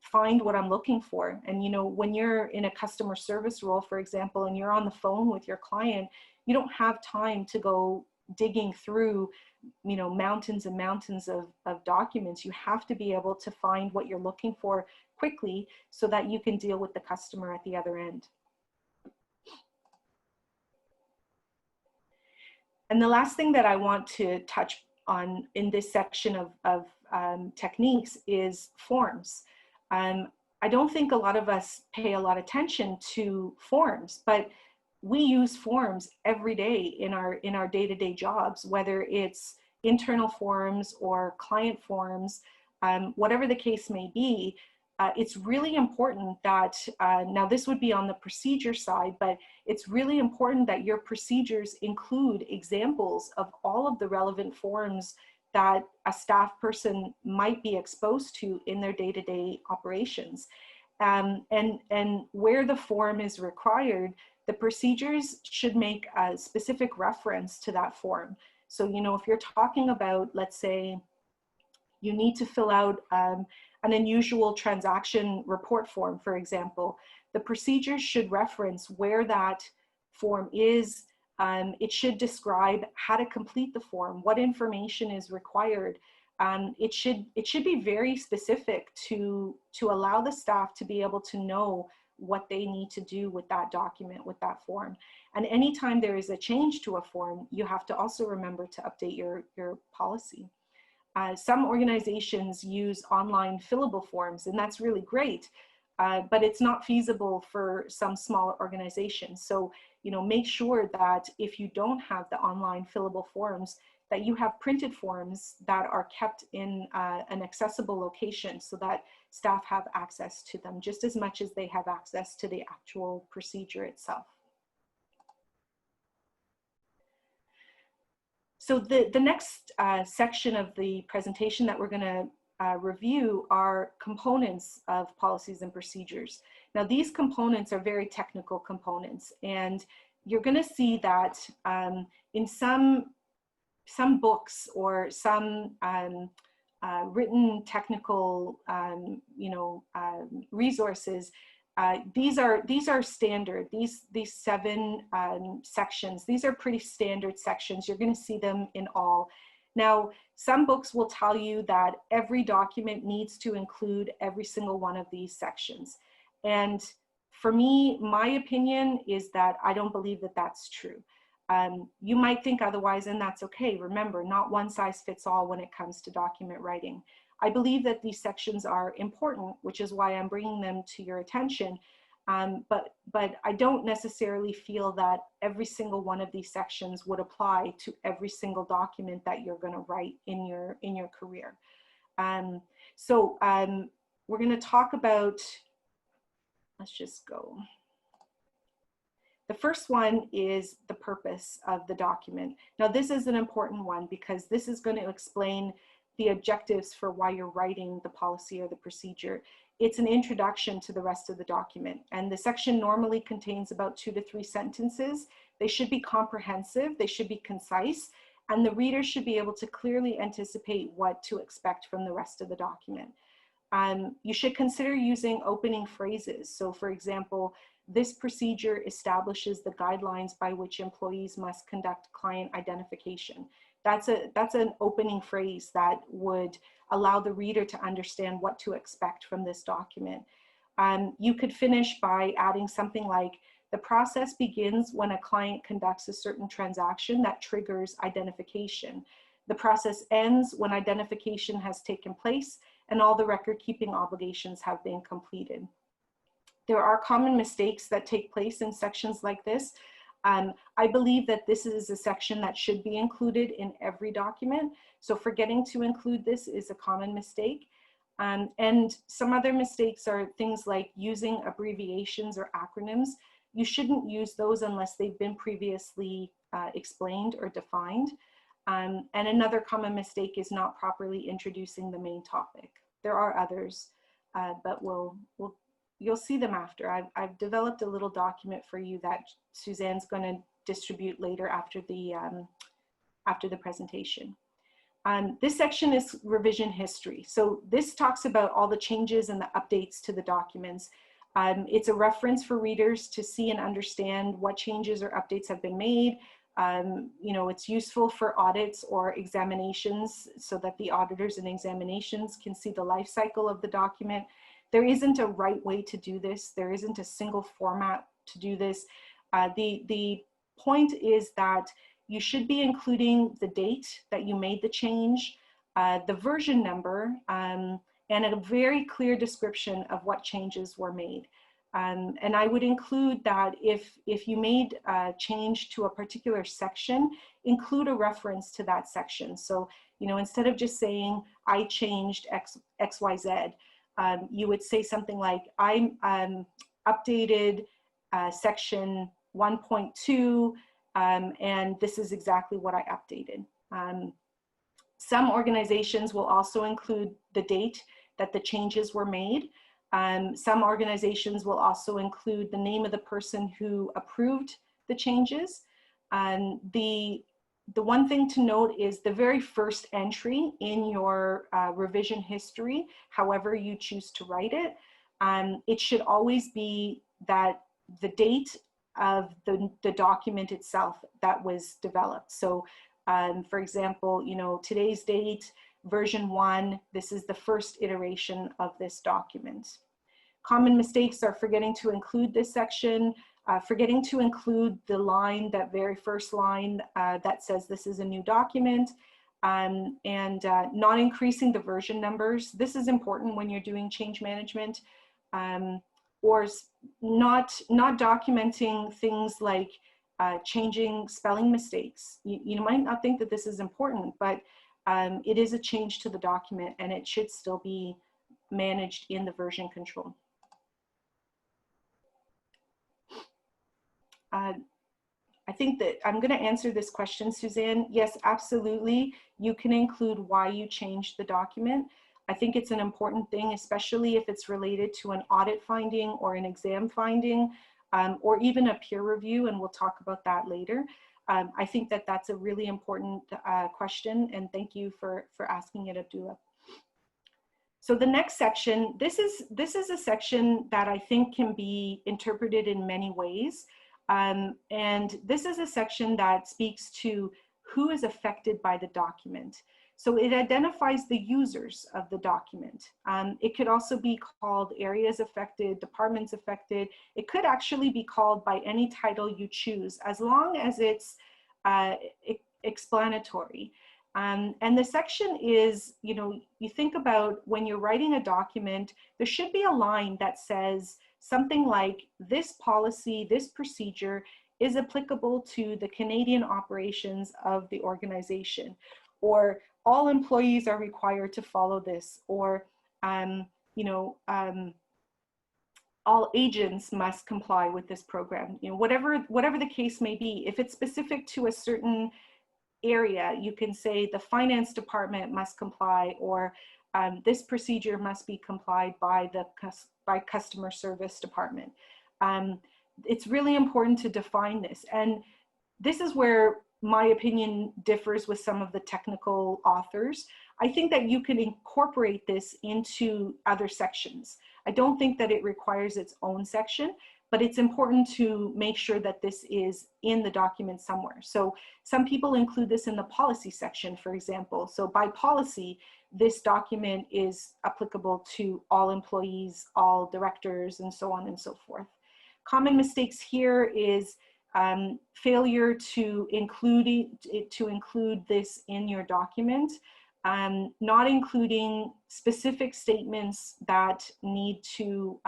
find what I'm looking for. And, you know, when you're in a customer service role, for example, and you're on the phone with your client, you don't have time to go digging through, you know, mountains and mountains of documents. You have to be able to find what you're looking for quickly so that you can deal with the customer at the other end. And the last thing that I want to touch on in this section of techniques is forms. I don't think a lot of us pay a lot of attention to forms, but we use forms every day in our day-to-day jobs, whether it's internal forms or client forms, whatever the case may be. It's really important that, now this would be on the procedure side, but it's really important that your procedures include examples of all of the relevant forms that a staff person might be exposed to in their day-to-day operations. And where the form is required, the procedures should make a specific reference to that form. So, you know, if you're talking about, let's say, you need to fill out an unusual transaction report form, for example, the procedures should reference where that form is. It should describe how to complete the form, what information is required. It should be very specific to allow the staff to be able to know what they need to do with that document, with that form. And anytime there is a change to a form, you have to also remember to update your policy. Some organizations use online fillable forms, and that's really great, but it's not feasible for some smaller organizations. So, you know, make sure that if you don't have the online fillable forms, that you have printed forms that are kept in an accessible location so that staff have access to them just as much as they have access to the actual procedure itself. So the next section of the presentation that we're going to review are components of policies and procedures. Now, these components are very technical components, and you're going to see that in some books or some written technical resources, these are standard. These 7 sections, these are pretty standard sections. You're going to see them in all. Now, some books will tell you that every document needs to include every single one of these sections. And for me, my opinion is that I don't believe that that's true. You might think otherwise, and that's okay. Remember, not one size fits all when it comes to document writing. I believe that these sections are important, which is why I'm bringing them to your attention. But I don't necessarily feel that every single one of these sections would apply to every single document that you're going to write in your career. So we're going to talk about, let's just go. The first one is the purpose of the document. Now, this is an important one because this is going to explain the objectives for why you're writing the policy or the procedure. It's an introduction to the rest of the document, and the section normally contains about 2 to 3 sentences. They should be comprehensive, they should be concise, and the reader should be able to clearly anticipate what to expect from the rest of the document. You should consider using opening phrases. So, for example, this procedure establishes the guidelines by which employees must conduct client identification. That's an opening phrase that would allow the reader to understand what to expect from this document. You could finish by adding something like, the process begins when a client conducts a certain transaction that triggers identification. The process ends when identification has taken place and all the record-keeping obligations have been completed. There are common mistakes that take place in sections like this. I believe that this is a section that should be included in every document. So forgetting to include this is a common mistake. And some other mistakes are things like using abbreviations or acronyms. You shouldn't use those unless they've been previously explained or defined. And another common mistake is not properly introducing the main topic. There are others, but you'll see them after. I've developed a little document for you that Suzanne's going to distribute later after the presentation. This section is revision history. So this talks about all the changes and the updates to the documents. It's a reference for readers to see and understand what changes or updates have been made. You know, it's useful for audits or examinations so that the auditors and examinations can see the life cycle of the document. There isn't a right way to do this. There isn't a single format to do this. The point is that you should be including the date that you made the change, the version number, and a very clear description of what changes were made. And I would include that if you made a change to a particular section, include a reference to that section. So, you know, instead of just saying, I changed XYZ, you would say something like, I updated section 1.2, and this is exactly what I updated. Some organizations will also include the date that the changes were made. Some organizations will also include the name of the person who approved the changes. The one thing to note is the very first entry in your revision history, however you choose to write it, it should always be that the date of the document itself that was developed. So for example, you know, today's date, version 1, this is the first iteration of this document. Common mistakes are forgetting to include this section, forgetting to include the line, that very first line that says this is a new document, and not increasing the version numbers. This is important when you're doing change management, or not documenting things like changing spelling mistakes. You might not think that this is important, but it is a change to the document and it should still be managed in the version control. I think that I'm going to answer this question, Suzanne. Yes, absolutely. You can include why you changed the document. I think it's an important thing, especially if it's related to an audit finding or an exam finding, or even a peer review, and we'll talk about that later. I think that that's a really important question, and thank you for asking it, Abdullah. So the next section, this is a section that I think can be interpreted in many ways. And this is a section that speaks to who is affected by the document. So it identifies the users of the document. It could also be called areas affected, departments affected. It could actually be called by any title you choose, as long as it's explanatory. And the section is, you know, you think about when you're writing a document, there should be a line that says something like, this policy, this procedure is applicable to the Canadian operations of the organization, or all employees are required to follow this, or you know, all agents must comply with this program. You know, whatever the case may be, if it's specific to a certain area, you can say the finance department must comply, or this procedure must be complied by the customer service department. It's really important to define this, and this is where my opinion differs with some of the technical authors. I think that you can incorporate this into other sections. I don't think that it requires its own section, but it's important to make sure that this is in the document somewhere. So some people include this in the policy section, for example. So by policy, this document is applicable to all employees, all directors, and so on and so forth. Common mistakes here is failure to include this in your document, not including specific statements that need to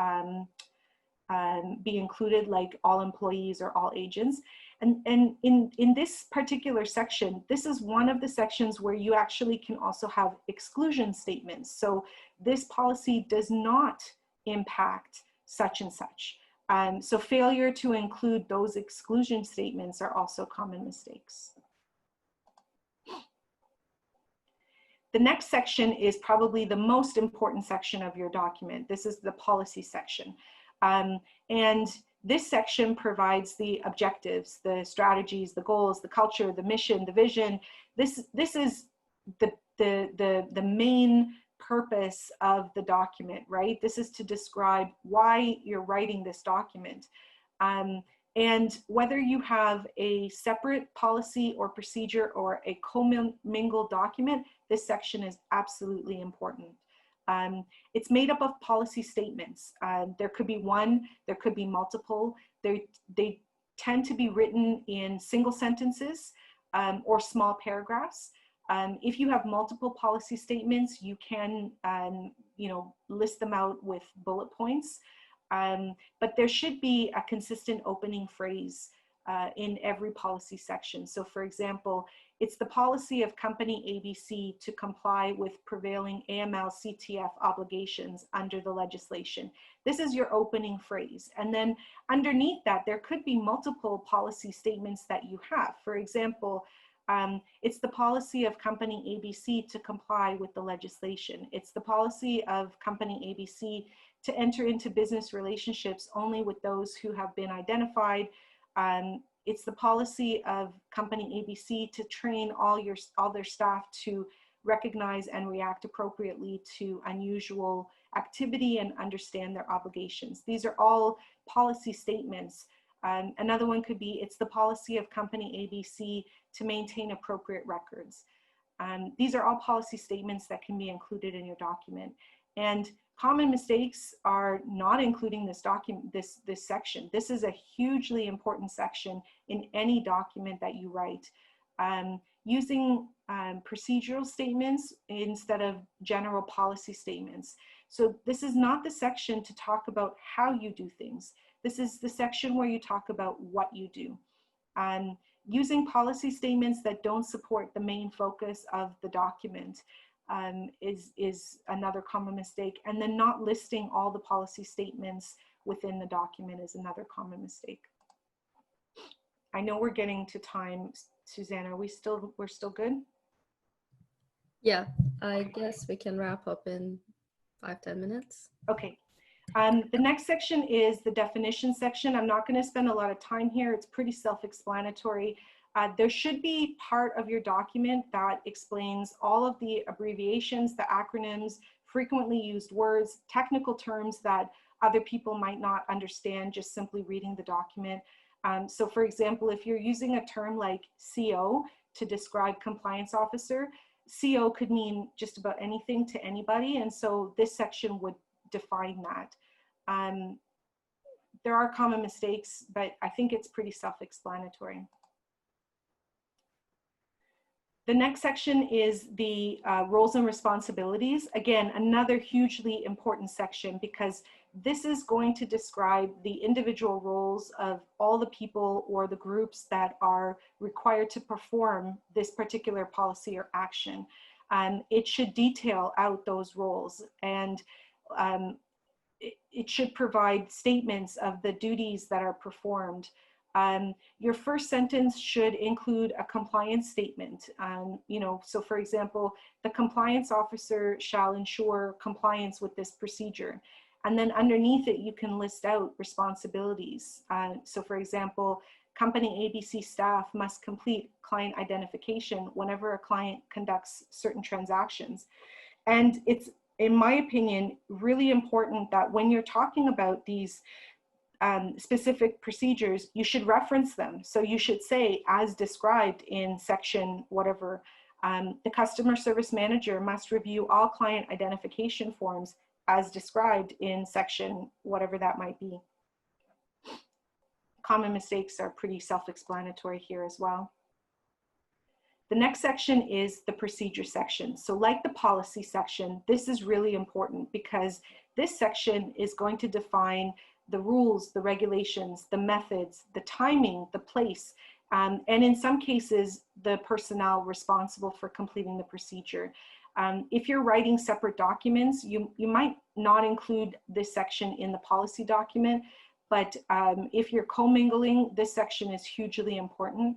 be included, like all employees or all agents. And in this particular section, this is one of the sections where you actually can also have exclusion statements. So this policy does not impact such and such. So failure to include those exclusion statements are also common mistakes. The next section is probably the most important section of your document. This is the policy section. And this section provides the objectives, the strategies, the goals, the culture, the mission, the vision. This is the main purpose of the document, right? This is to describe why you're writing this document. And whether you have a separate policy or procedure or a commingled document, this section is absolutely important. It's made up of policy statements. There could be one, there could be multiple. They tend to be written in single sentences or small paragraphs. If you have multiple policy statements, you can list them out with bullet points. But there should be a consistent opening phrase in every policy section. So for example, it's the policy of company ABC to comply with prevailing AML CTF obligations under the legislation. This is your opening phrase. And then underneath that, there could be multiple policy statements that you have. For example, it's the policy of company ABC to comply with the legislation. It's the policy of company ABC to enter into business relationships only with those who have been identified. It's the policy of company ABC to train all their staff to recognize and react appropriately to unusual activity and understand their obligations. These are all policy statements. Another one could be, it's the policy of company ABC to maintain appropriate records. These are all policy statements that can be included in your document. And common mistakes are not including this document, this section. This is a hugely important section in any document that you write. Using procedural statements instead of general policy statements. So this is not the section to talk about how you do things. This is the section where you talk about what you do. Using policy statements that don't support the main focus of the document is another common mistake. And then not listing all the policy statements within the document is another common mistake. I know we're getting to time, Suzanne. We're still good? Yeah, I guess we can wrap up in 5-10 minutes. Okay. The next section is the definition section. I'm not going to spend a lot of time here. It's pretty self-explanatory. There should be part of your document that explains all of the abbreviations, the acronyms, frequently used words, technical terms that other people might not understand just simply reading the document. So for example, if you're using a term like CO to describe compliance officer, CO could mean just about anything to anybody. And so this section would define that. There are common mistakes, but I think it's pretty self-explanatory. The next section is the roles and responsibilities. Again, another hugely important section because this is going to describe the individual roles of all the people or the groups that are required to perform this particular policy or action. It should detail out those roles, and it should provide statements of the duties that are performed. Your first sentence should include a compliance statement. So for example, the compliance officer shall ensure compliance with this procedure. And then underneath it, you can list out responsibilities. So for example, company ABC staff must complete client identification whenever a client conducts certain transactions. And it's, in my opinion, really important that when you're talking about these specific procedures, you should reference them. So you should say, as described in section whatever, the customer service manager must review all client identification forms as described in section whatever that might be. Common mistakes are pretty self-explanatory here as well. The next section is the procedure section. So like the policy section, this is really important because this section is going to define the rules, the regulations, the methods, the timing, the place, and in some cases, the personnel responsible for completing the procedure. If you're writing separate documents, you might not include this section in the policy document, but if you're commingling, this section is hugely important.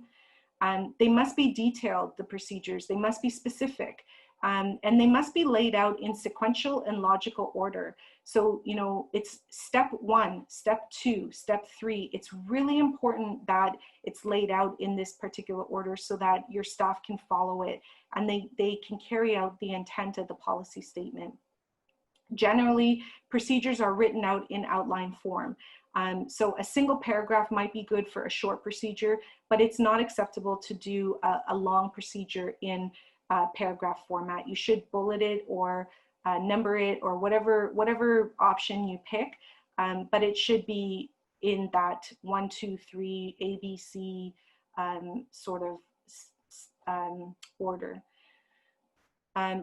They must be detailed, the procedures, they must be specific. And they must be laid out in sequential and logical order. So, you know, it's step 1, step 2, step 3. It's really important that it's laid out in this particular order so that your staff can follow it and they can carry out the intent of the policy statement. Generally, procedures are written out in outline form. So a single paragraph might be good for a short procedure, but it's not acceptable to do a long procedure in paragraph format. You should bullet it or number it or whatever option you pick, but it should be in that 1, 2, 3 ABC sort of order.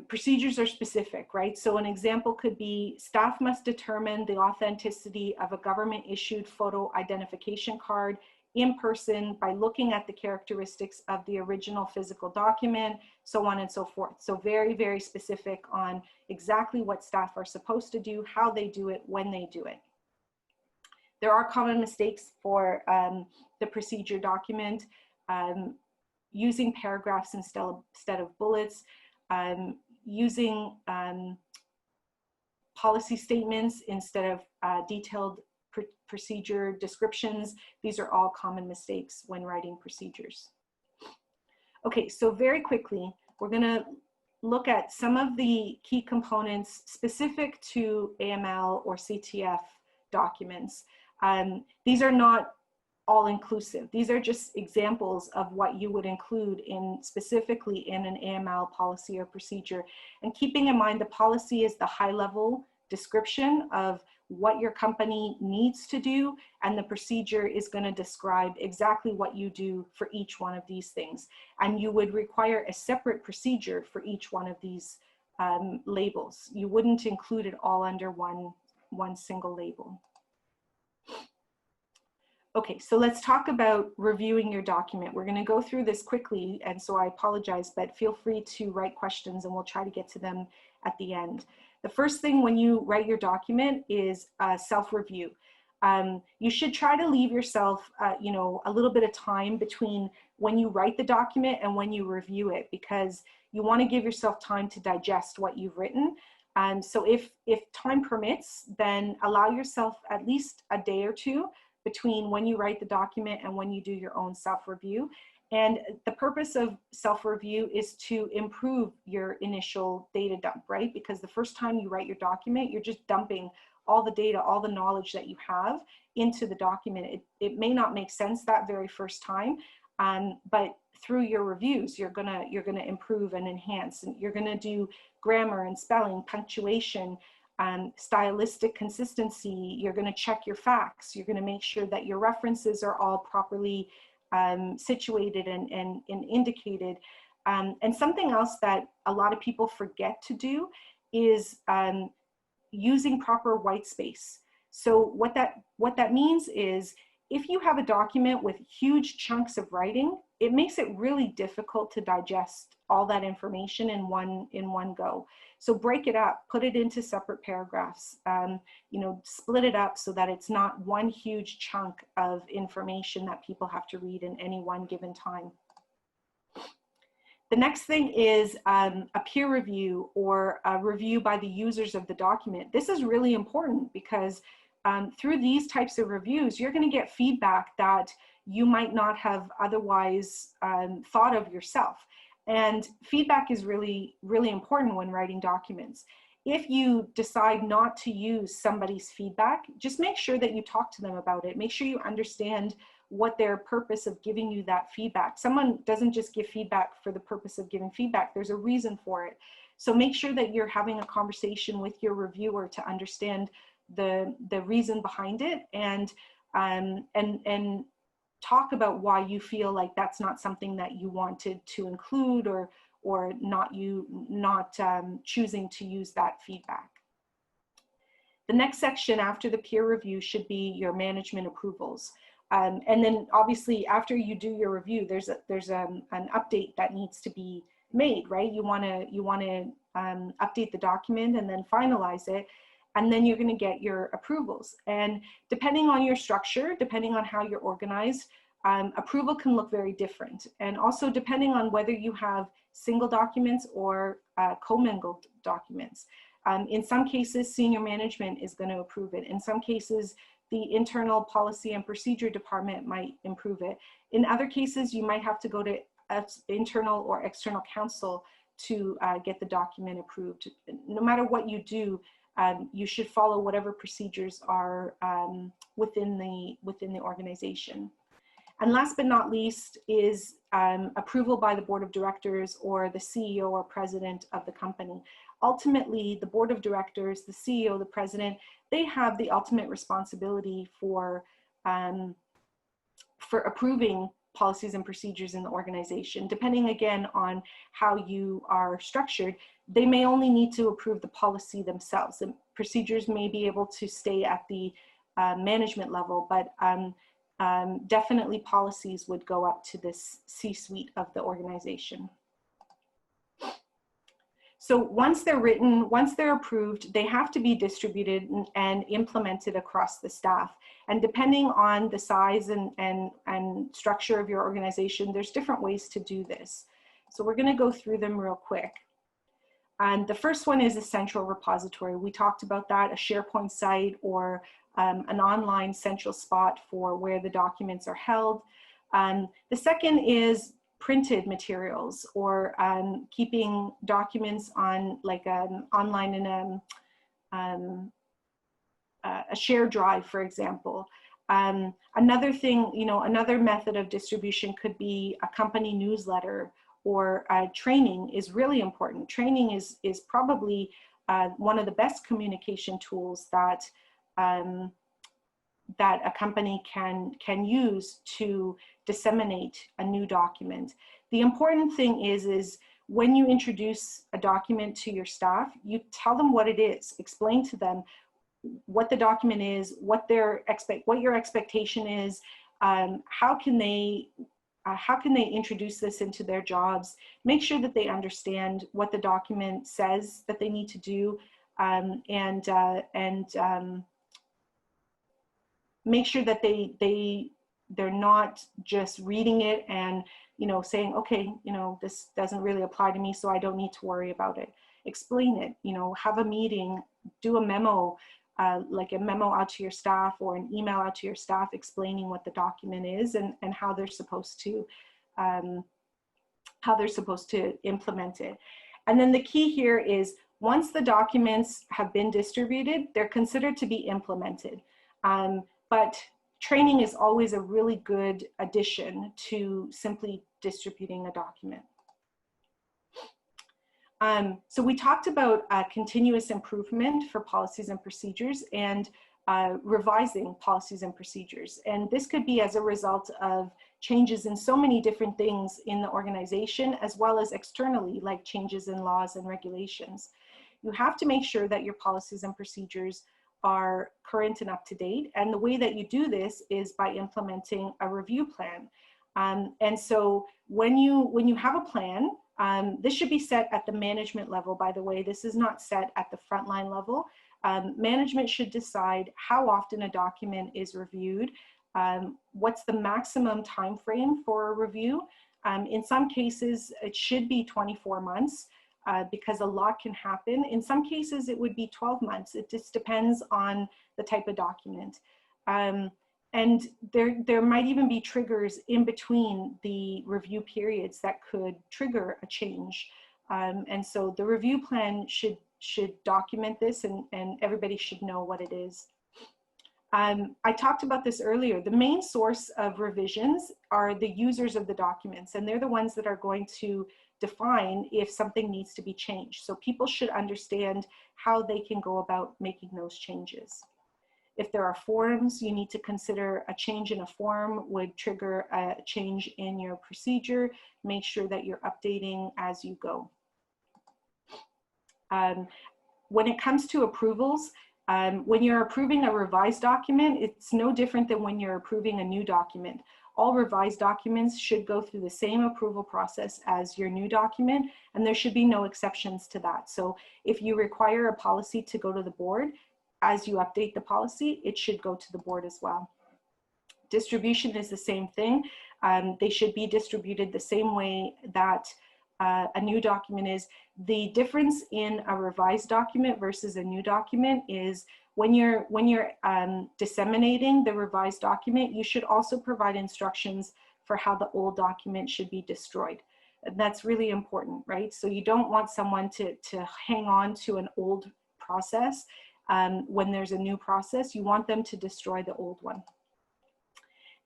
Procedures are specific, right? So an example could be staff must determine the authenticity of a government issued photo identification card in person by looking at the characteristics of the original physical document, so on and so forth. So very, very specific on exactly what staff are supposed to do, how they do it, when they do it. There are common mistakes for the procedure document, using paragraphs instead of bullets, using policy statements instead of detailed procedure descriptions. These are all common mistakes when writing procedures. Okay, so very quickly, we're gonna look at some of the key components specific to AML or CTF documents. These are not all-inclusive. These are just examples of what you would include specifically in an AML policy or procedure. And keeping in mind the policy is the high-level description of what your company needs to do, and the procedure is going to describe exactly what you do for each one of these things. And you would require a separate procedure for each one of these labels. You wouldn't include it all under one single label. Okay, so let's talk about reviewing your document. We're going to go through this quickly, and so I apologize, but feel free to write questions and we'll try to get to them at the end. The first thing when you write your document is self-review. You should try to leave yourself, you know, a little bit of time between when you write the document and when you review it, because you want to give yourself time to digest what you've written. So if time permits, then allow yourself at least a day or two between when you write the document and when you do your own self-review. And the purpose of self-review is to improve your initial data dump, right? Because the first time you write your document, you're just dumping all the data, all the knowledge that you have into the document. It may not make sense that very first time, but through your reviews, you're gonna improve and enhance, and you're gonna do grammar and spelling, punctuation, stylistic consistency. You're going to check your facts. You're going to make sure that your references are all properly situated and indicated. And something else that a lot of people forget to do is using proper white space. So what that means is, if you have a document with huge chunks of writing, it makes it really difficult to digest all that information in one go. So break it up, put it into separate paragraphs, you know, split it up so that it's not one huge chunk of information that people have to read in any one given time. The next thing is a peer review or a review by the users of the document. This is really important because through these types of reviews, you're going to get feedback that you might not have otherwise thought of yourself. And feedback is really, really important when writing documents. If you decide not to use somebody's feedback, just make sure that you talk to them about it. Make sure you understand what their purpose of giving you that feedback. Someone doesn't just give feedback for the purpose of giving feedback. There's a reason for it. So make sure that you're having a conversation with your reviewer to understand the reason behind it, and talk about why you feel like that's not something that you wanted to include, or not choosing to use that feedback. The next section after the peer review should be your management approvals. And then obviously after you do your review, there's an update that needs to be made, right? You wanna update the document and then finalize it. And then you're going to get your approvals. And depending on your structure, depending on how you're organized, approval can look very different. And also depending on whether you have single documents or commingled documents. In some cases, senior management is going to approve it. In some cases, the internal policy and procedure department might approve it. In other cases, you might have to go to internal or external counsel to get the document approved. No matter what you do, you should follow whatever procedures are within the organization. And last but not least is approval by the board of directors or the CEO or president of the company. Ultimately, the board of directors, the CEO, the president, they have the ultimate responsibility for approving policies and procedures in the organization. Depending again on how you are structured, they may only need to approve the policy themselves. The procedures may be able to stay at the management level, but definitely policies would go up to this C-suite of the organization. So once they're written, once they're approved, they have to be distributed and implemented across the staff. And depending on the size and structure of your organization, there's different ways to do this. So we're going to go through them real quick. And the first one is a central repository. We talked about that, a SharePoint site or an online central spot for where the documents are held. The second is printed materials or keeping documents on like online in a shared drive, for example. Another thing, another method of distribution could be a company newsletter, or training is really important. Training is probably one of the best communication tools that that a company can use to disseminate a new document. The important thing is when you introduce a document to your staff, you tell them what it is, explain to them what the document is, what your expectation is, how can they introduce this into their jobs, make sure that they understand what the document says that they need to do, and make sure that they're not just reading it and saying, okay, this doesn't really apply to me, so I don't need to worry about it. Explain it, have a meeting, do a memo, like a memo out to your staff or an email out to your staff explaining what the document is and how they're supposed to implement it. And then the key here is once the documents have been distributed, they're considered to be implemented. But training is always a really good addition to simply distributing a document. So we talked about continuous improvement for policies and procedures and revising policies and procedures. And this could be as a result of changes in so many different things in the organization, as well as externally, like changes in laws and regulations. You have to make sure that your policies and procedures are current and up to date. And the way that you do this is by implementing a review plan. And so when you have a plan, this should be set at the management level, by the way. This is not set at the frontline level. Management should decide how often a document is reviewed, what's the maximum time frame for a review. In some cases, it should be 24 months. Because a lot can happen. In some cases, it would be 12 months. It just depends on the type of document. And there might even be triggers in between the review periods that could trigger a change. And so the review plan should document this, and everybody should know what it is. I talked about this earlier. The main source of revisions are the users of the documents, and they're the ones that are going to define if something needs to be changed. So people should understand how they can go about making those changes. If there are forms, you need to consider a change in a form would trigger a change in your procedure. Make sure that you're updating as you go. When it comes to approvals, when you're approving a revised document, it's no different than when you're approving a new document. All revised documents should go through the same approval process as your new document, and there should be no exceptions to that. So if you require a policy to go to the board, as you update the policy, it should go to the board as well. distribution is the same thing. They should be distributed the same way that a new document is. The difference in a revised document versus a new document is when you're disseminating the revised document, you should also provide instructions for how the old document should be destroyed. And that's really important, right? So you don't want someone to hang on to an old process when there's a new process. You want them to destroy the old one.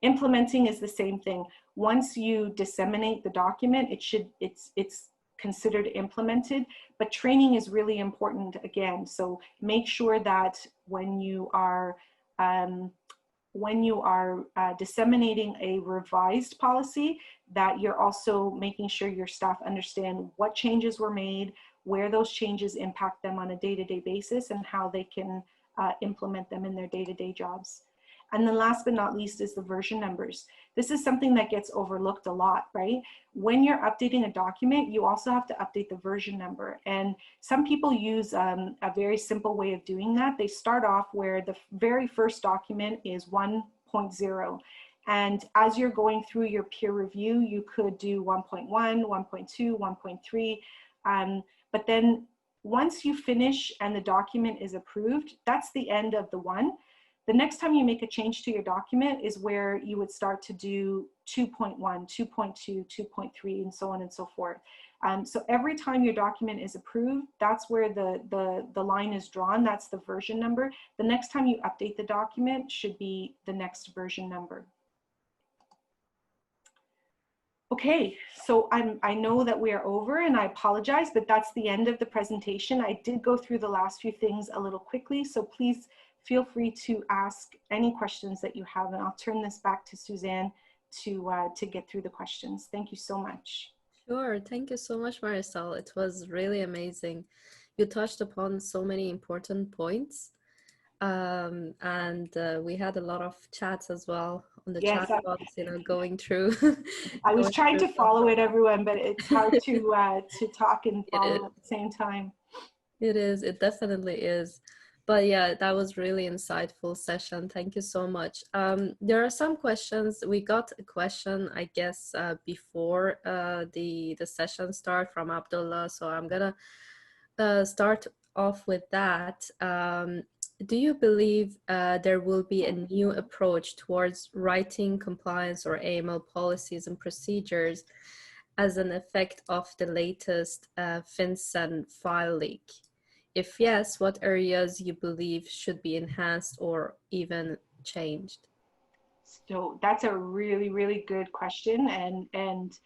Implementing is the same thing. Once you disseminate the document, it's considered implemented, but training is really important again. So make sure that when you are disseminating a revised policy, that you're also making sure your staff understand what changes were made, where those changes impact them on a day-to-day basis, and how they can implement them in their day-to-day jobs. And then last but not least is the version numbers. This is something that gets overlooked a lot, right? When you're updating a document, you also have to update the version number. And some people use a very simple way of doing that. They start off where the very first document is 1.0. And as you're going through your peer review, you could do 1.1, 1.2, 1.3. But then once you finish and the document is approved, that's the end of the one. The next time you make a change to your document is where you would start to do 2.1, 2.2, 2.3, and so on and so forth. So every time your document is approved, that's where the line is drawn. That's the version number. The next time you update the document should be the next version number. Okay, so I know that we are over, and I apologize, but that's the end of the presentation. I did go through the last few things a little quickly, so please feel free to ask any questions that you have, and I'll turn this back to Suzanne to get through the questions. Thank you so much. Sure, thank you so much, Marcelle. It was really amazing. You touched upon so many important points. And we had a lot of chats as well on the chat box, you know, going through. I was trying to follow it, everyone, but it's hard to talk and follow at the same time. It is, it definitely is. But yeah, that was really insightful session. Thank you so much. There are some questions. We got a question, I guess, before the session start from Abdullah. So I'm gonna start off with that. Do you believe there will be a new approach towards writing compliance or AML policies and procedures as an effect of the latest FinCEN file leak? If yes, what areas you believe should be enhanced or even changed? So that's a really, really good question. And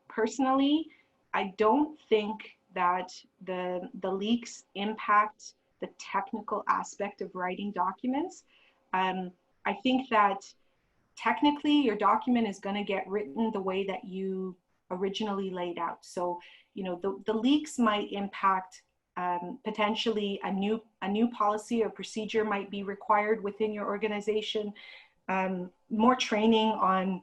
personally, I don't think that the leaks impact the technical aspect of writing documents. I think that technically your document is going to get written the way that you originally laid out. So, you know, the leaks might impact potentially a new policy or procedure might be required within your organization, more training on,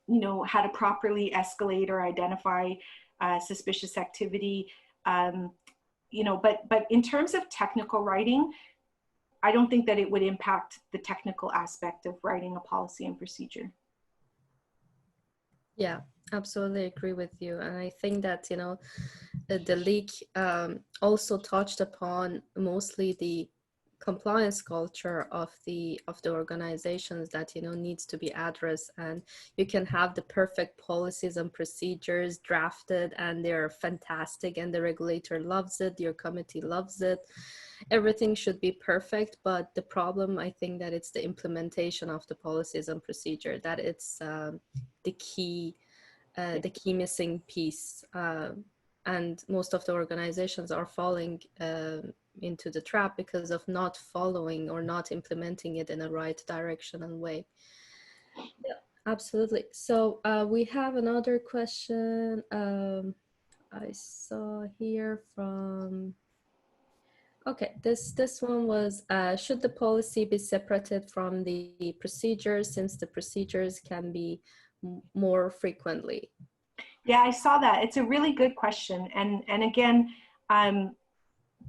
you know, how to properly escalate or identify suspicious activity, you know, but in terms of technical writing, I don't think that it would impact the technical aspect of writing a policy and procedure. Yeah, absolutely agree with you. And I think that, you know, the leak also touched upon mostly the compliance culture of the organizations that, you know, needs to be addressed. And you can have the perfect policies and procedures drafted and they're fantastic and the regulator loves it, your committee loves it, everything should be perfect. But the problem, I think that it's the implementation of the policies and procedure, that it's the key missing piece. And most of the organizations are falling into the trap because of not following or not implementing it in the right direction and way. Yeah, absolutely. So we have another question I saw here from, okay, this one was, should the policy be separated from the procedures since the procedures can be more frequently? Yeah, I saw that. It's a really good question. And again,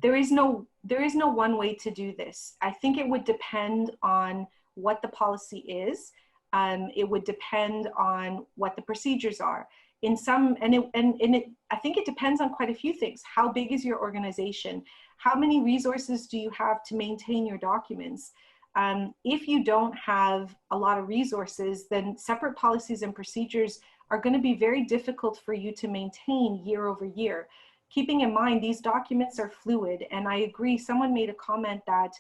there is no there is no one way to do this. I think it would depend on what the policy is. It would depend on what the procedures are. In some, I think it depends on quite a few things. How big is your organization? How many resources do you have to maintain your documents? If you don't have a lot of resources, then separate policies and procedures are going to be very difficult for you to maintain year over year. Keeping in mind, these documents are fluid, and I agree, someone made a comment that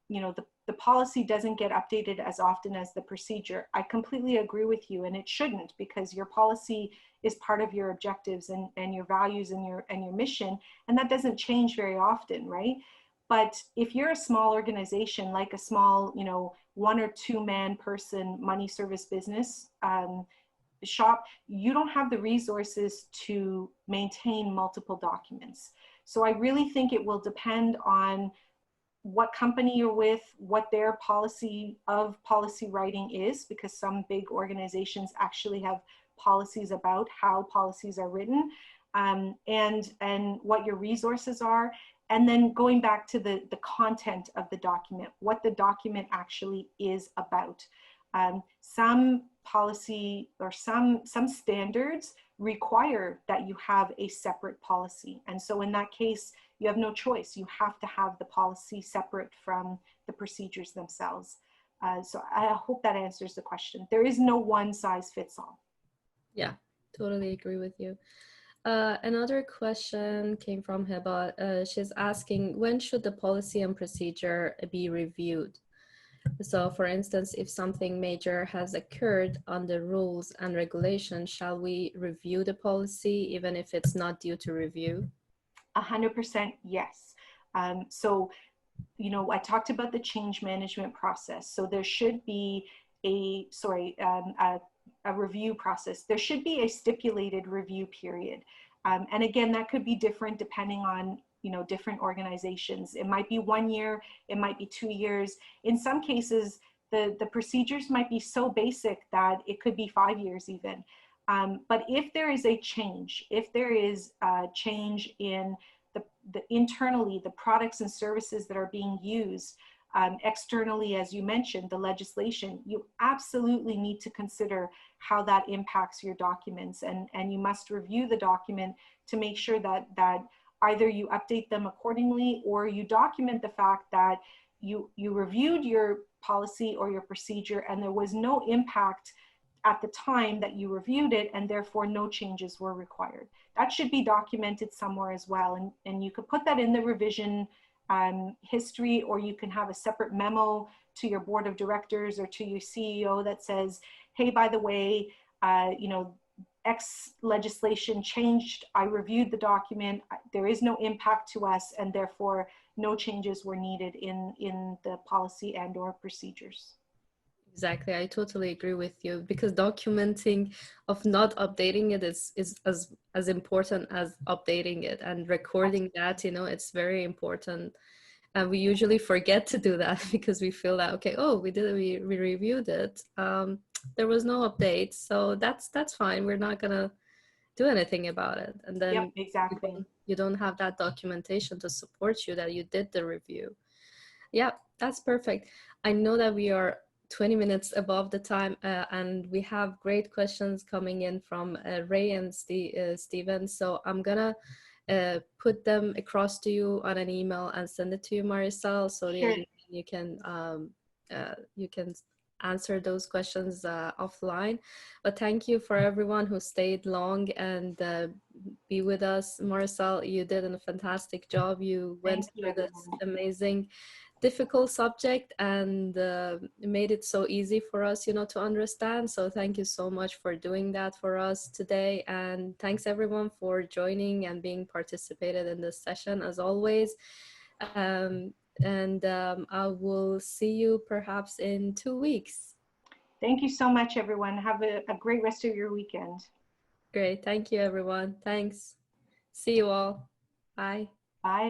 you know, the policy doesn't get updated as often as the procedure. I completely agree with you, and it shouldn't, because your policy is part of your objectives and your values and your mission, and that doesn't change very often, right? But if you're a small organization, like a small, you know, 1 or 2 man person money service business shop, you don't have the resources to maintain multiple documents. So I really think it will depend on what company you're with, what their policy writing is, because some big organizations actually have policies about how policies are written, and what your resources are. And then going back to the content of the document, what the document actually is about. Some policy or some standards require that you have a separate policy. And so in that case, you have no choice. You have to have the policy separate from the procedures themselves. So I hope that answers the question. There is no one size fits all. Yeah, totally agree with you. Another question came from Heba. She's asking, when should the policy and procedure be reviewed? So for instance, if something major has occurred on the rules and regulations, shall we review the policy even if it's not due to review? 100% yes. So, you know, I talked about the change management process. So there should be a review process. There should be a stipulated review period. And again, that could be different depending on, you know, different organizations. It might be 1 year, it might be 2 years. In some cases, the procedures might be so basic that it could be 5 years even. But if there is a change, if there is a change in the internally, the products and services that are being used, externally, as you mentioned, the legislation, you absolutely need to consider how that impacts your documents. And you must review the document to make sure that either you update them accordingly, or you document the fact that you reviewed your policy or your procedure and there was no impact at the time that you reviewed it, and therefore no changes were required. That should be documented somewhere as well. And you could put that in the revision history, or you can have a separate memo to your board of directors or to your CEO that says, hey, by the way, you know, X legislation changed, I reviewed the document, there is no impact to us, and therefore no changes were needed in the policy and or procedures. Exactly, I totally agree with you, because documenting of not updating it is as important as updating it, and recording that, you know, it's very important. And we usually forget to do that because we feel that, okay, oh, we reviewed it. There was no update, so that's fine. We're not gonna do anything about it. And then yep, exactly. you don't have that documentation to support you that you did the review. Yeah, that's perfect. I know that we are 20 minutes above the time, and we have great questions coming in from Ray and Steven. So I'm gonna put them across to you on an email and send it to you, Marcelle, so Sure. that you can answer those questions offline. But thank you for everyone who stayed long and be with us. Marcelle, you did a fantastic job. You went through this amazing difficult subject and made it so easy for us, you know, to understand. So thank you so much for doing that for us today. And thanks everyone for joining and being participated in this session as always. I will see you perhaps in 2 weeks. Thank you so much, everyone. Have a great rest of your weekend. Great. Thank you, everyone. Thanks. See you all. Bye. Bye.